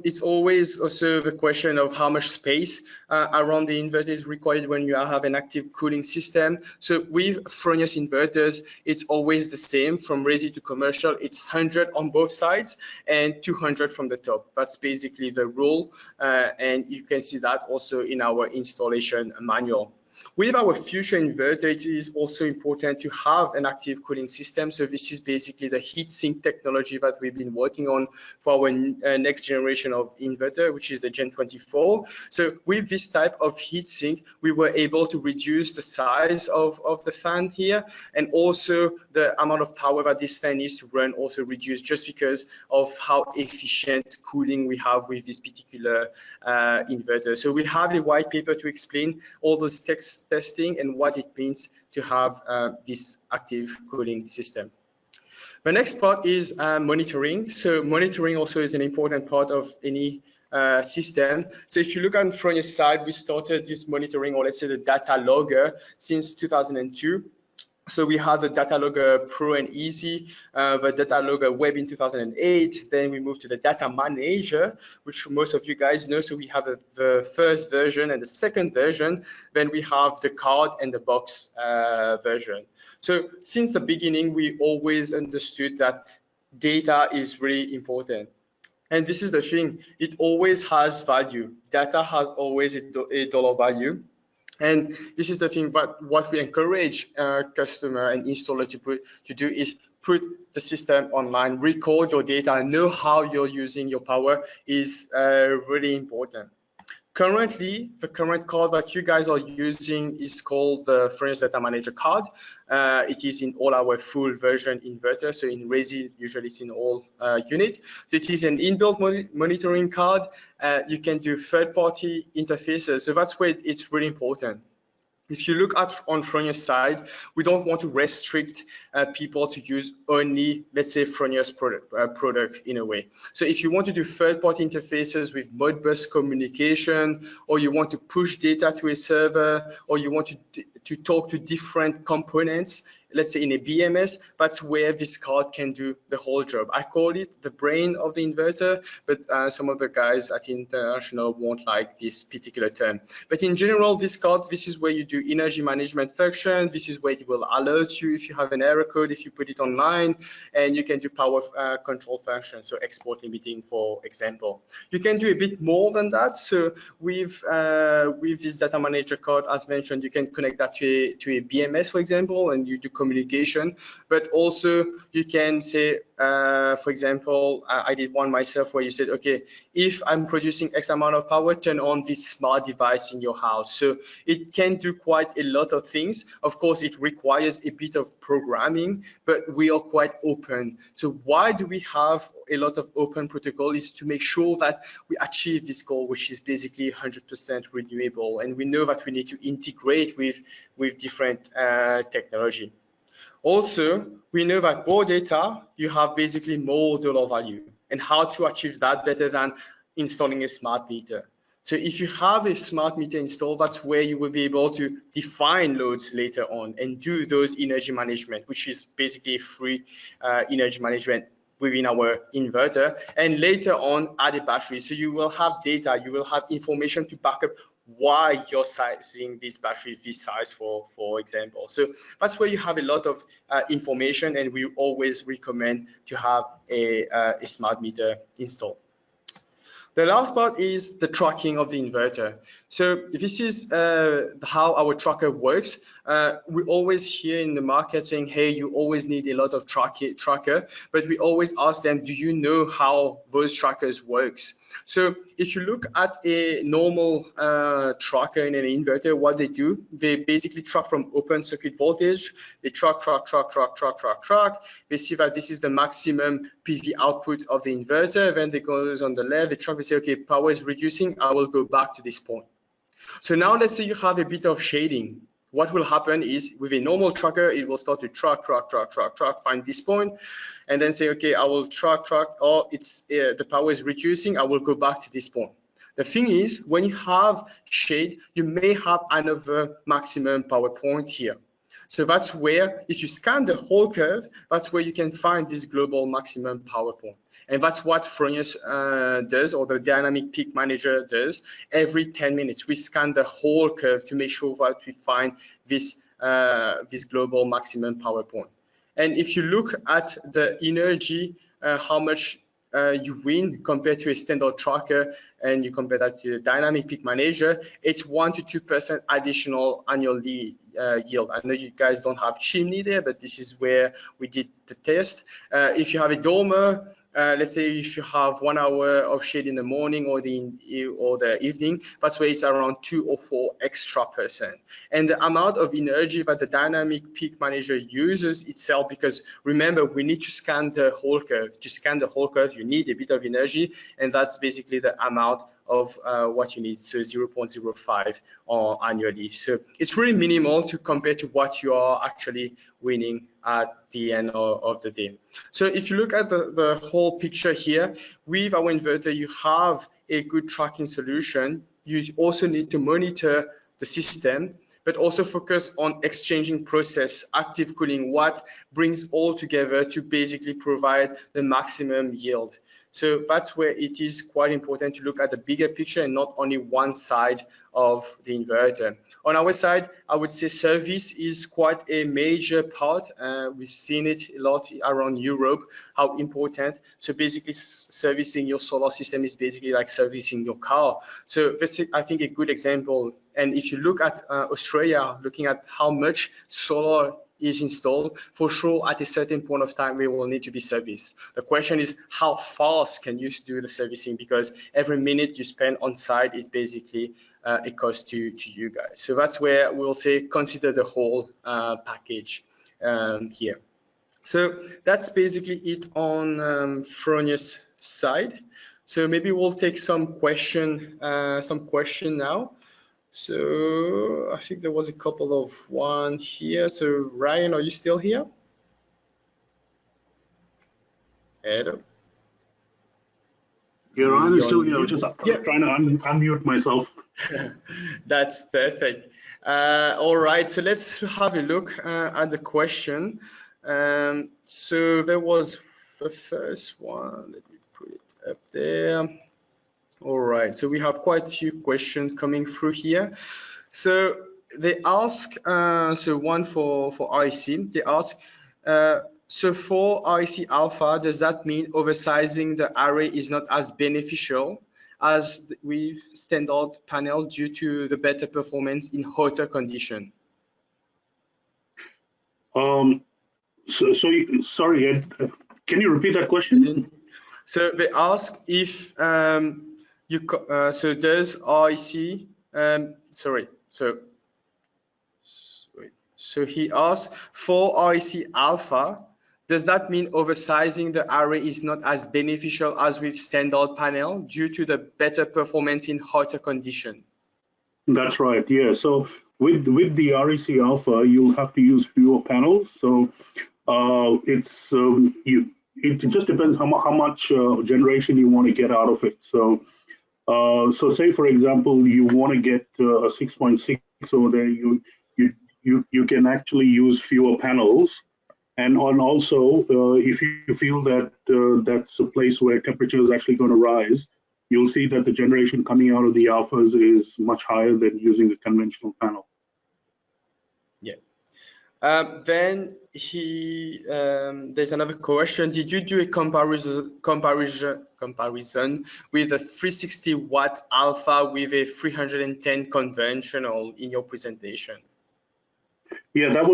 it's always also the question of how much space around the inverter is required when you have an active cooling system. So with Fronius inverters, it's always the same from resi to commercial. It's 100 on both sides and 200 from the top. That's basically the rule, and you can see that also in our installation manual. With our future inverter, it is also important to have an active cooling system. So this is basically the heatsink technology that we've been working on for our next generation of inverter, which is the Gen 24. So with this type of heatsink, we were able to reduce the size of the fan here, and also the amount of power that this fan needs to run also reduced, just because of how efficient cooling we have with this particular inverter. So we have a white paper to explain all those testing and what it means to have this active cooling system. The next part is monitoring. So monitoring also is an important part of any system. So if you look on Fronius side, we started this monitoring, or let's say the data logger, since 2002. So we had the Data Logger Pro and Easy, the Data Logger Web in 2008. Then we moved to the Data Manager, which most of you guys know. So we have the first version and the second version. Then we have the card and the box version. So since the beginning, we always understood that data is really important. And this is the thing, it always has value. Data has always a dollar value. And this is the thing, what we encourage customer and installer to do is put the system online, record your data, and know how you're using your power is really important. Currently, the current card that you guys are using is called the Fronius Data Manager card. It is in all our full version inverter. So in resi, usually it's in all unit. So it is an inbuilt monitoring card. You can do third-party interfaces. So that's where it's really important. If you look at on Fronius side, we don't want to restrict people to use only, let's say, Fronius product in a way. So if you want to do third-party interfaces with Modbus communication, or you want to push data to a server, or you want to talk to different components, let's say in a BMS, that's where this card can do the whole job. I call it the brain of the inverter, but some of the guys at International won't like this particular term. But in general, this card, this is where you do energy management function. This is where it will alert you if you have an error code, if you put it online, and you can do power control function, so export limiting, for example. You can do a bit more than that. So with this data manager card, as mentioned, you can connect that to a BMS, for example, and you do communication. But also you can say, for example, I did one myself where you said, okay, if I'm producing X amount of power, turn on this smart device in your house. So it can do quite a lot of things. Of course, it requires a bit of programming, but we are quite open. So why do we have a lot of open protocol? Is to make sure that we achieve this goal, which is basically 100% renewable. And we know that we need to integrate with different technology. Also, we know that more data, you have basically more dollar value, and how to achieve that better than installing a smart meter. So if you have a smart meter installed, that's where you will be able to define loads later on and do those energy management, which is basically free energy management within our inverter, and later on add a battery. So you will have data, you will have information to back up why you're sizing this battery this size, for example. So that's where you have a lot of information, and we always recommend to have a smart meter installed. The last part is the tracking of the inverter. So this is how our tracker works. We always hear in the market saying, hey, you always need a lot of tracker, but we always ask them, do you know how those trackers works? So if you look at a normal tracker in an inverter, what they do, they basically track from open circuit voltage. They track. They see that this is the maximum PV output of the inverter. Then they goes on the left, they track, they say, okay, power is reducing, I will go back to this point. So now let's say you have a bit of shading. What will happen is with a normal tracker, it will start to track, find this point, and then say, okay, I will track, oh, it's the power is reducing, I will go back to this point. The thing is, when you have shade, you may have another maximum power point here. So that's where, if you scan the whole curve, that's where you can find this global maximum power point. And that's what Fronius does, or the dynamic peak manager does. Every 10 minutes, we scan the whole curve to make sure that we find this, this global maximum power point. And if you look at the energy, how much you win compared to a standard tracker, and you compare that to the dynamic peak manager, it's 1 to 2% additional annually yield. I know you guys don't have chimney there, but this is where we did the test. If you have a dormer, let's say if you have 1 hour of shade in the morning or the evening, that's where it's around 2 or 4 extra%. And the amount of energy that the dynamic peak manager uses itself, because remember, we need to scan the whole curve. To scan the whole curve, you need a bit of energy, and that's basically the amount of what you need, so 0.05 annually. So it's really minimal to compare to what you are actually winning at the end of the day. So if you look at the whole picture here, with our inverter, you have a good tracking solution. You also need to monitor the system, but also focus on exchanging process, active cooling, what brings all together to basically provide the maximum yield. So that's where it is quite important to look at the bigger picture and not only one side of the inverter. On our side, I would say service is quite a major part. We've seen it a lot around Europe, how important. So basically servicing your solar system is basically like servicing your car. So that's, I think, a good example. And if you look at Australia, looking at how much solar is installed, for sure at a certain point of time we will need to be serviced. The question is, how fast can you do the servicing, because every minute you spend on site is basically a cost to you guys. So that's where we'll say consider the whole package here. So that's basically it on Fronius side. So maybe we'll take some question now. So I think there was a couple of one here. So Ryan, are you still here? Hello. Yeah, Ryan is still here. Just trying to unmute myself. That's perfect. All right, so let's have a look at the question. So there was the first one. Let me put it up there. All right, so we have quite a few questions coming through here. So they ask, so one for REC, they ask, so for REC Alpha, does that mean oversizing the array is not as beneficial as with standard panel due to the better performance in hotter condition? Sorry, Ed, can you repeat that question? So they ask if so does REC, so he asks, for REC Alpha, does that mean oversizing the array is not as beneficial as with standard panel due to the better performance in hotter condition? That's right, yeah. So with the REC Alpha, you'll have to use fewer panels. So it just depends how much generation you want to get out of it. So say for example you want to get a 6.6 over there, you can actually use fewer panels. And also, if you feel that that's a place where temperature is actually going to rise, you'll see that the generation coming out of the alphas is much higher than using a conventional panel. Yeah. Then there's another question. Did you do a comparison with a 360 watt alpha with a 310 conventional in your presentation? Yeah, that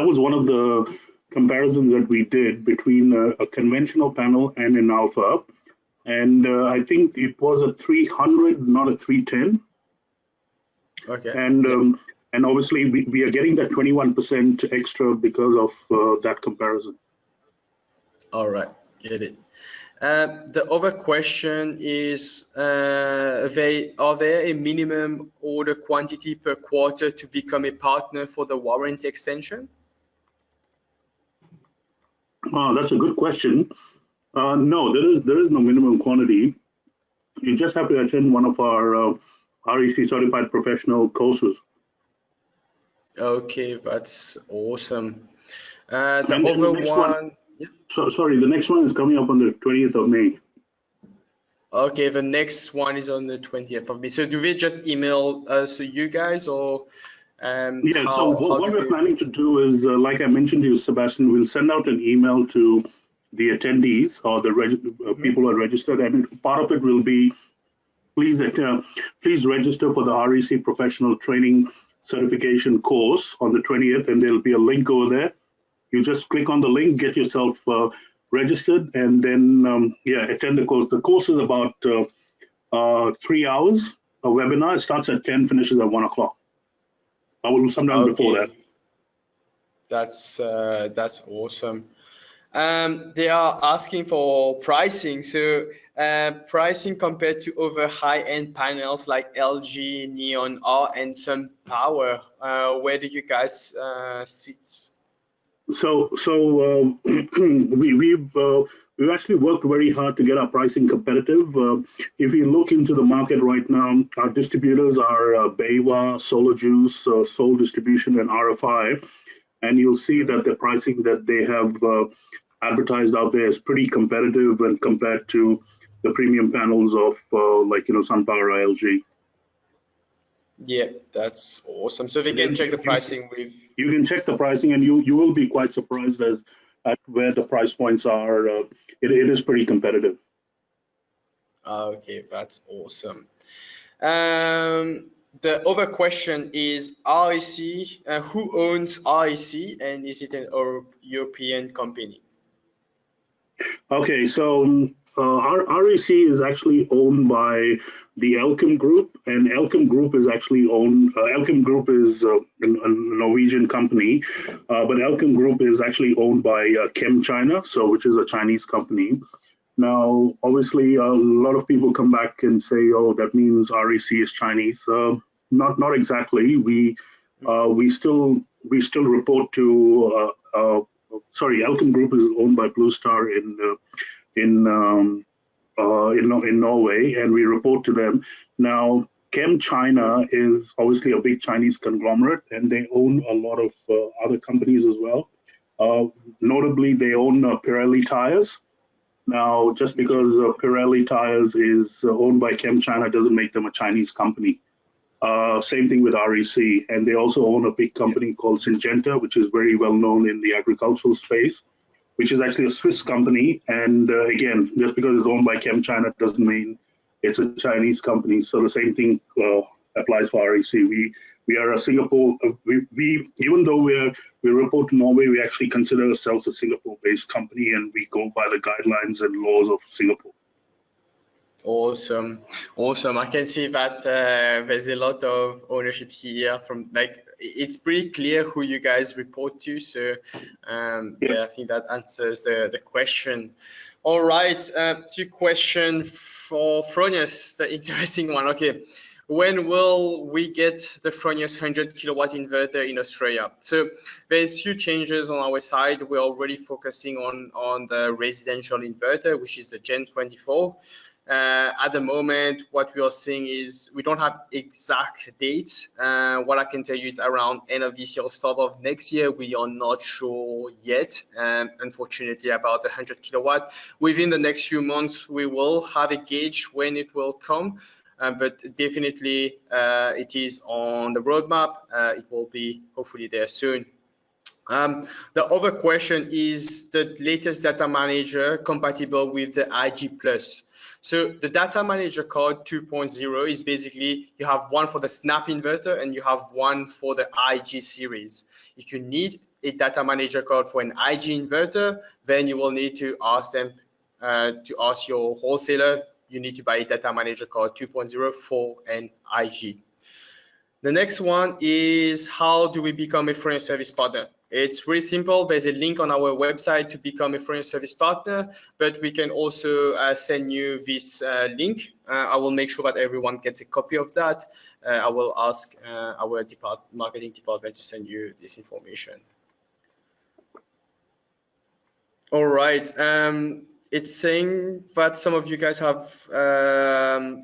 was one of the comparisons that we did between a conventional panel and an alpha, and I think it was a 300, not a 310. Okay. And obviously we are getting that 21% extra because of that comparison. All right, get it. The other question is, are there a minimum order quantity per quarter to become a partner for the warranty extension? That's a good question. No, there is no minimum quantity. You just have to attend one of our REC certified professional courses. Okay, that's awesome. The other one. Yeah. Sorry, the next one is coming up on the 20th of May. Okay, the next one is on the 20th of May. So do we just email us to you guys, or yeah, so what we're planning to do is, like I mentioned to you, Sebastian, we'll send out an email to the attendees or the people who are registered, and part of it will be, please register for the REC professional training certification course on the 20th, and there'll be a link over there. You just click on the link, get yourself registered, and then attend the course. The course is about 3 hours. A webinar. It starts at 10, finishes at 1 o'clock. I will sometime before that. That's awesome. They are asking for pricing. So pricing compared to other high-end panels like LG, Neon R, and SunPower. Where do you guys sit? So we've actually worked very hard to get our pricing competitive. If you look into the market right now, our distributors are BayWa, Solar Juice, Soul Distribution, and RFI, and you'll see that the pricing that they have advertised out there is pretty competitive when compared to the premium panels of SunPower or LG. Yeah, that's awesome. So we can check the pricing with. You can check the pricing, and you will be quite surprised at where the price points are. It is pretty competitive. Okay, that's awesome. The other question is REC. Who owns REC, and is it an European company? Okay, so our REC is actually owned by the Elkem Group, and Elkem Group is actually owned. Elkem Group is a Norwegian company, but Elkem Group is actually owned by ChemChina, which is a Chinese company. Now, obviously, a lot of people come back and say, "Oh, that means REC is Chinese." Not exactly. We still report to. Sorry, Elkem Group is owned by Blue Star in Norway, and we report to them. Now, Chem China is obviously a big Chinese conglomerate, and they own a lot of other companies as well. Notably, they own Pirelli tires. Now, just because Pirelli tires is owned by Chem China doesn't make them a Chinese company. Same thing with REC, and they also own a big company called Syngenta, which is very well known in the agricultural space, which is actually a Swiss company. And again, just because it's owned by Chem China doesn't mean it's a Chinese company. So the same thing applies for REC. We are a Singapore. We even though we report to Norway, we actually consider ourselves a Singapore-based company, and we go by the guidelines and laws of Singapore. Awesome. I can see that there's a lot of ownership here. From like, it's pretty clear who you guys report to. So yeah, I think that answers the question. All right, two questions for Fronius, the interesting one. Okay, when will we get the Fronius 100 kilowatt inverter in Australia? So there's few changes on our side. We're already focusing on the residential inverter, which is the Gen 24. At the moment, what we are seeing is we don't have exact dates. What I can tell you is around end of this year, start of next year. We are not sure yet, unfortunately, about the 100 kilowatt. Within the next few months, we will have a gauge when it will come, but definitely it is on the roadmap. It will be hopefully there soon. The other question is the latest data manager compatible with the IG+. So the data manager card 2.0 is basically you have one for the Snap inverter and you have one for the IG series. If you need a data manager card for an IG inverter, then you will need to ask them to ask your wholesaler. You need to buy a data manager card 2.0 for an IG. The next one is how do we become a Fronius service partner? It's really simple. There's a link on our website to become a Fronius service partner, but we can also send you this link. I will make sure that everyone gets a copy of that. I will ask our marketing department to send you this information. All right. It's saying that some of you guys have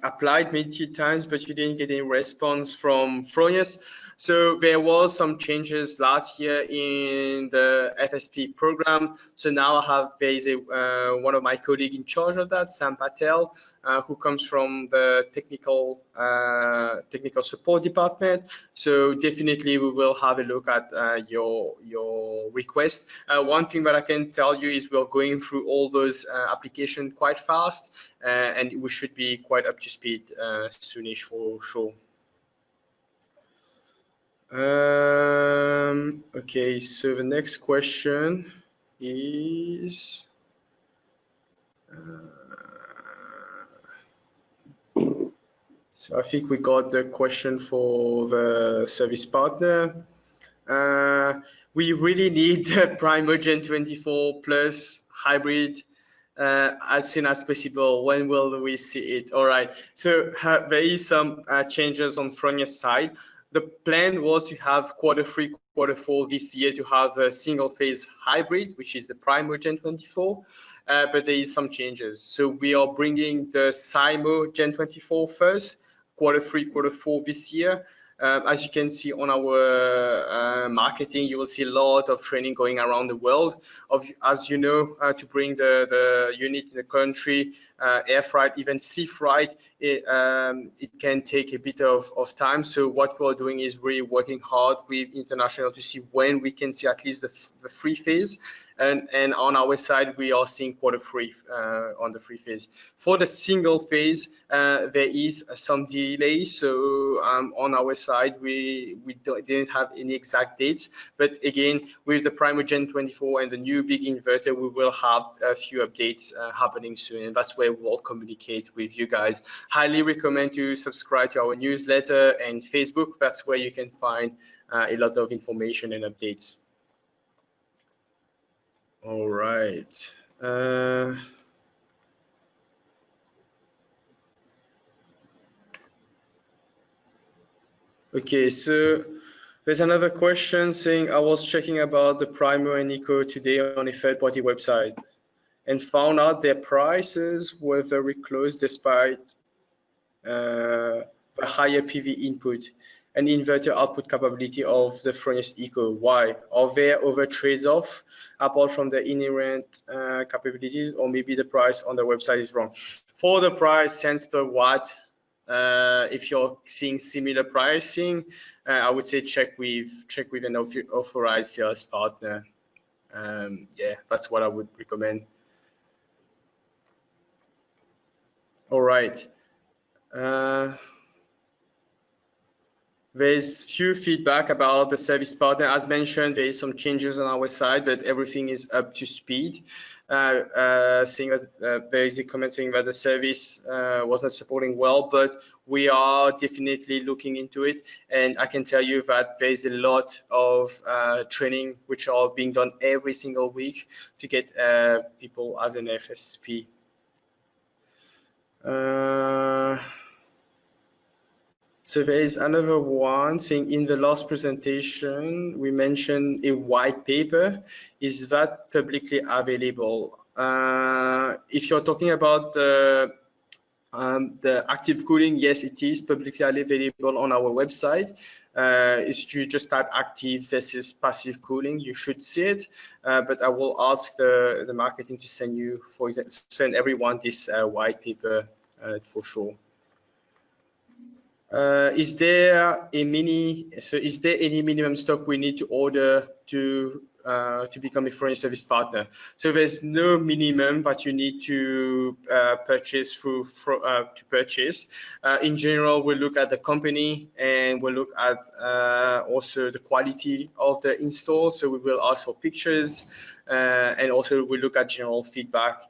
applied many times, but you didn't get any response from Fronius. So there was some changes last year in the FSP program. So now there is one of my colleagues in charge of that, Sam Patel, who comes from the technical support department. So definitely we will have a look at your request. One thing that I can tell you is we're going through all those applications quite fast, and we should be quite up to speed soonish for sure. Okay, so the next question is so I think we got the question for the service partner. We really need the Primo Gen 24 plus hybrid as soon as possible. When will we see it? All right, so there is some changes on Fronius side. The plan was to have Q3, Q4 this year to have a single phase hybrid, which is the Primo Gen 24, but there is some changes. So we are bringing the Simo Gen 24 first, Q3, Q4 this year. As you can see on our marketing, you will see a lot of training going around the world. As you know, to bring the unit in the country, air freight, even sea freight, it can take a bit of time. So what we're doing is really working hard with international to see when we can see at least the free phase. And on our side, we are seeing Q3 on the free phase. For the single phase, there is some delay. So on our side, we didn't have any exact dates. But again, with the Primo Gen 24 and the new big inverter, we will have a few updates happening soon. And that's where we'll communicate with you guys. Highly recommend to subscribe to our newsletter and Facebook. That's where you can find a lot of information and updates. All right. Okay, so there's another question saying, I was checking about the Primo and Eco today on a third-party website and found out their prices were very close despite the the higher PV input and inverter output capability of the Fronius Eco. Why? Are there other trades-off apart from the inherent capabilities, or maybe the price on the website is wrong? For the price, cents per watt, if you're seeing similar pricing, I would say check with an authorized sales partner. Yeah, that's what I would recommend. All right. There's few feedback about the service partner. As mentioned, there is some changes on our side, but everything is up to speed. Seeing that there is a comment saying that the service wasn't supporting well, but we are definitely looking into it. And I can tell you that there is a lot of training which are being done every single week to get people as an FSP. So there is another one saying, in the last presentation, we mentioned a white paper. Is that publicly available? If you're talking about the active cooling, yes, it is publicly available on our website. If you just type active versus passive cooling, you should see it. But I will ask the marketing to send you, for example, send everyone this white paper for sure. Is there any minimum stock we need to order to become a Fronius service partner? So there's no minimum that you need to purchase to purchase. In general, we'll look at the company and we'll look at also the quality of the install. So we will ask for pictures and also we look at general feedback.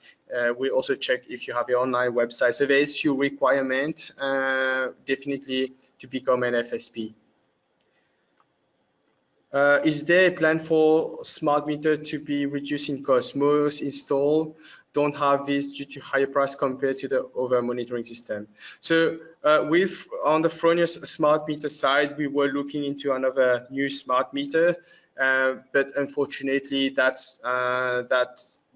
We also check if you have your online website. So there is few requirement definitely to become an FSP. Is there a plan for smart meter to be reducing cost? Most install don't have this due to higher price compared to the other monitoring system. So on the Fronius smart meter side, we were looking into another new smart meter, but unfortunately that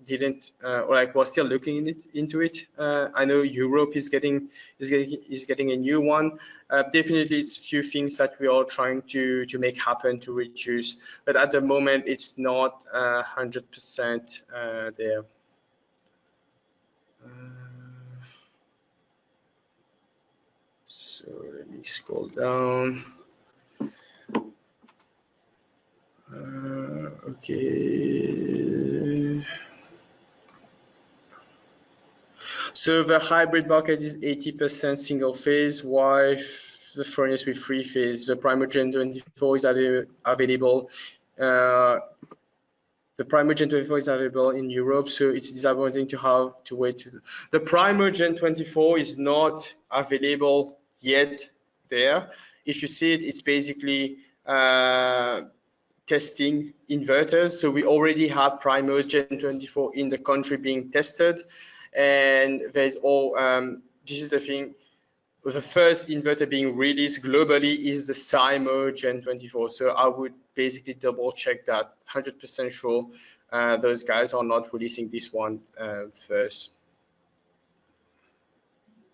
didn't we're still looking into it. I know Europe is getting a new one. Definitely it's a few things that we are trying to make happen to reduce, but at the moment it's not 100% there. So let me scroll down. Okay. So the hybrid bucket is 80% single phase, while the Fronius with 3 phase. The Primer Gen 24 is available. The Primer Gen 24 is available in Europe, so it's disappointing to have to wait. The Primer Gen 24 is not available yet there. If you see it, it's basically testing inverters. So we already have Primer Gen 24 in the country being tested. And there's all, this is the thing, the first inverter being released globally is the Primer Gen 24. So I would basically double check that, 100% sure those guys are not releasing this one first.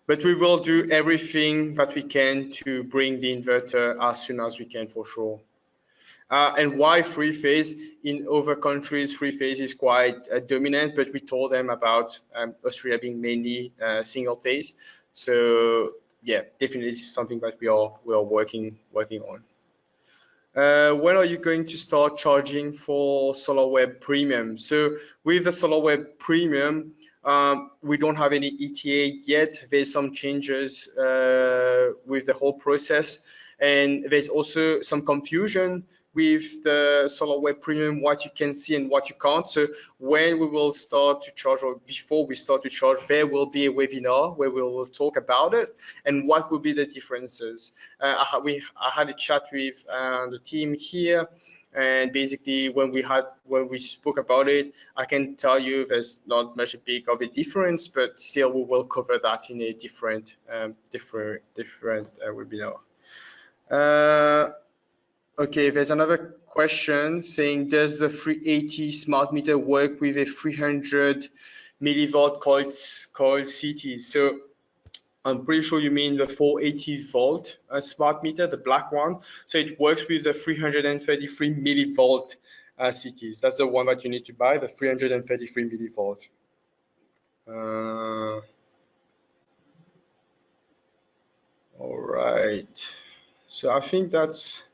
But we will do everything that we can to bring the inverter as soon as we can for sure. And why 3 phase? In other countries, 3 phase is quite dominant, but we told them about Australia being mainly single phase. So yeah, definitely something that we are working on. When are you going to start charging for SolarWeb Premium? So with the SolarWeb Premium, we don't have any ETA yet. There's some changes with the whole process. And there's also some confusion with the SolarWeb Premium, what you can see and what you can't. So when we will start to charge, or before we start to charge, there will be a webinar where we will talk about it and what will be the differences. I had a chat with the team here, and basically when we spoke about it, I can tell you there's not much big of a difference, but still we will cover that in a different webinar. Okay, there's another question saying, does the 380 smart meter work with a 300 millivolt coil CT? So I'm pretty sure you mean the 480 volt smart meter, the black one. So it works with the 333 millivolt CTs. That's the one that you need to buy, the 333 millivolt. All right. So I think that's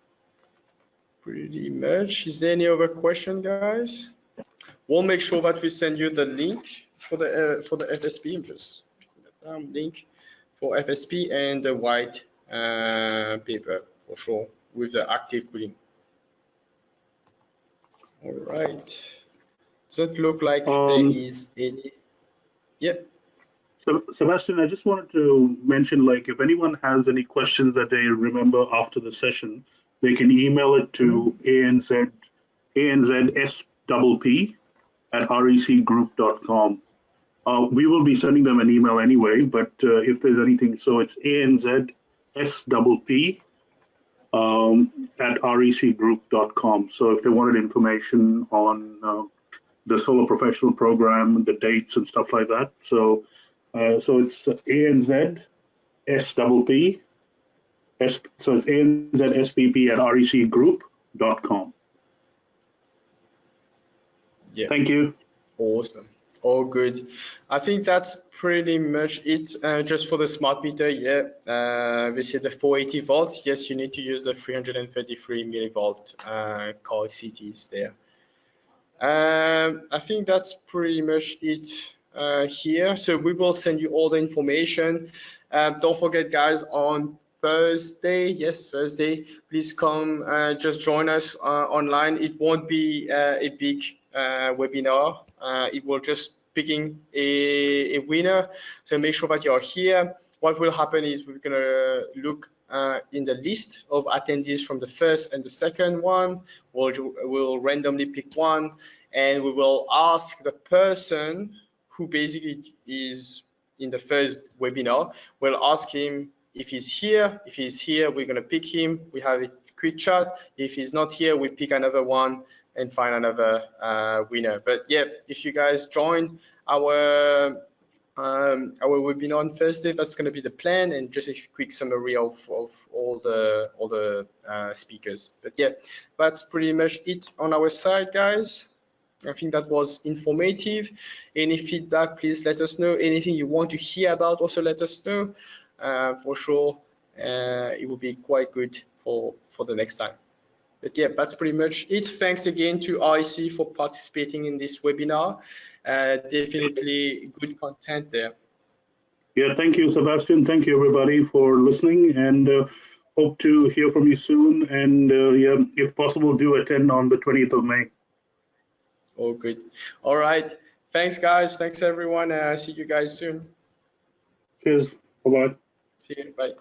pretty much. Is there any other question, guys? We'll make sure that we send you the link for the FSP. I'm just link for FSP and the white paper for sure with the active cooling. All right. Doesn't look like there is any. Yep. So, Sebastian, I just wanted to mention, like, if anyone has any questions that they remember after the session, they can email it to anzswp@recgroup.com. We will be sending them an email anyway, but if there's anything, so it's anzswp@recgroup.com. So if they wanted information on the Solar Professional Program, the dates and stuff like that, so it's anzswp. So it's anzswp@recgroup.com. Yeah. Thank you. Awesome. All good. I think that's pretty much it. Just for the smart meter, yeah. We said the 480 volt. Yes, you need to use the 333 millivolt core CTs there. I think that's pretty much it here. So we will send you all the information. Don't forget, guys, on Thursday, yes, Thursday, please come just join us online. It won't be a big webinar. It will just picking a winner. So make sure that you're here. What will happen is we're gonna look in the list of attendees from the first and the second one. We'll randomly pick one, and we will ask the person who basically is in the first webinar. We'll ask him if he's here. If he's here, we're gonna pick him. We have a quick chat. If he's not here, we pick another one and find another winner. But yeah, if you guys join our webinar on Thursday, that's going to be the plan, and just a quick summary of all the speakers. But yeah, that's pretty much it on our side, guys. I think that was informative. Any feedback, please let us know. Anything you want to hear about, also let us know. For sure, it will be quite good for the next time. But yeah, that's pretty much it. Thanks again to REC for participating in this webinar. Definitely good content there. Yeah, thank you, Sebastian. Thank you, everybody, for listening, and hope to hear from you soon. And yeah, if possible, do attend on the 20th of May. All good. All right. Thanks, guys. Thanks, everyone. See you guys soon. Cheers. Bye-bye. See you. Bye.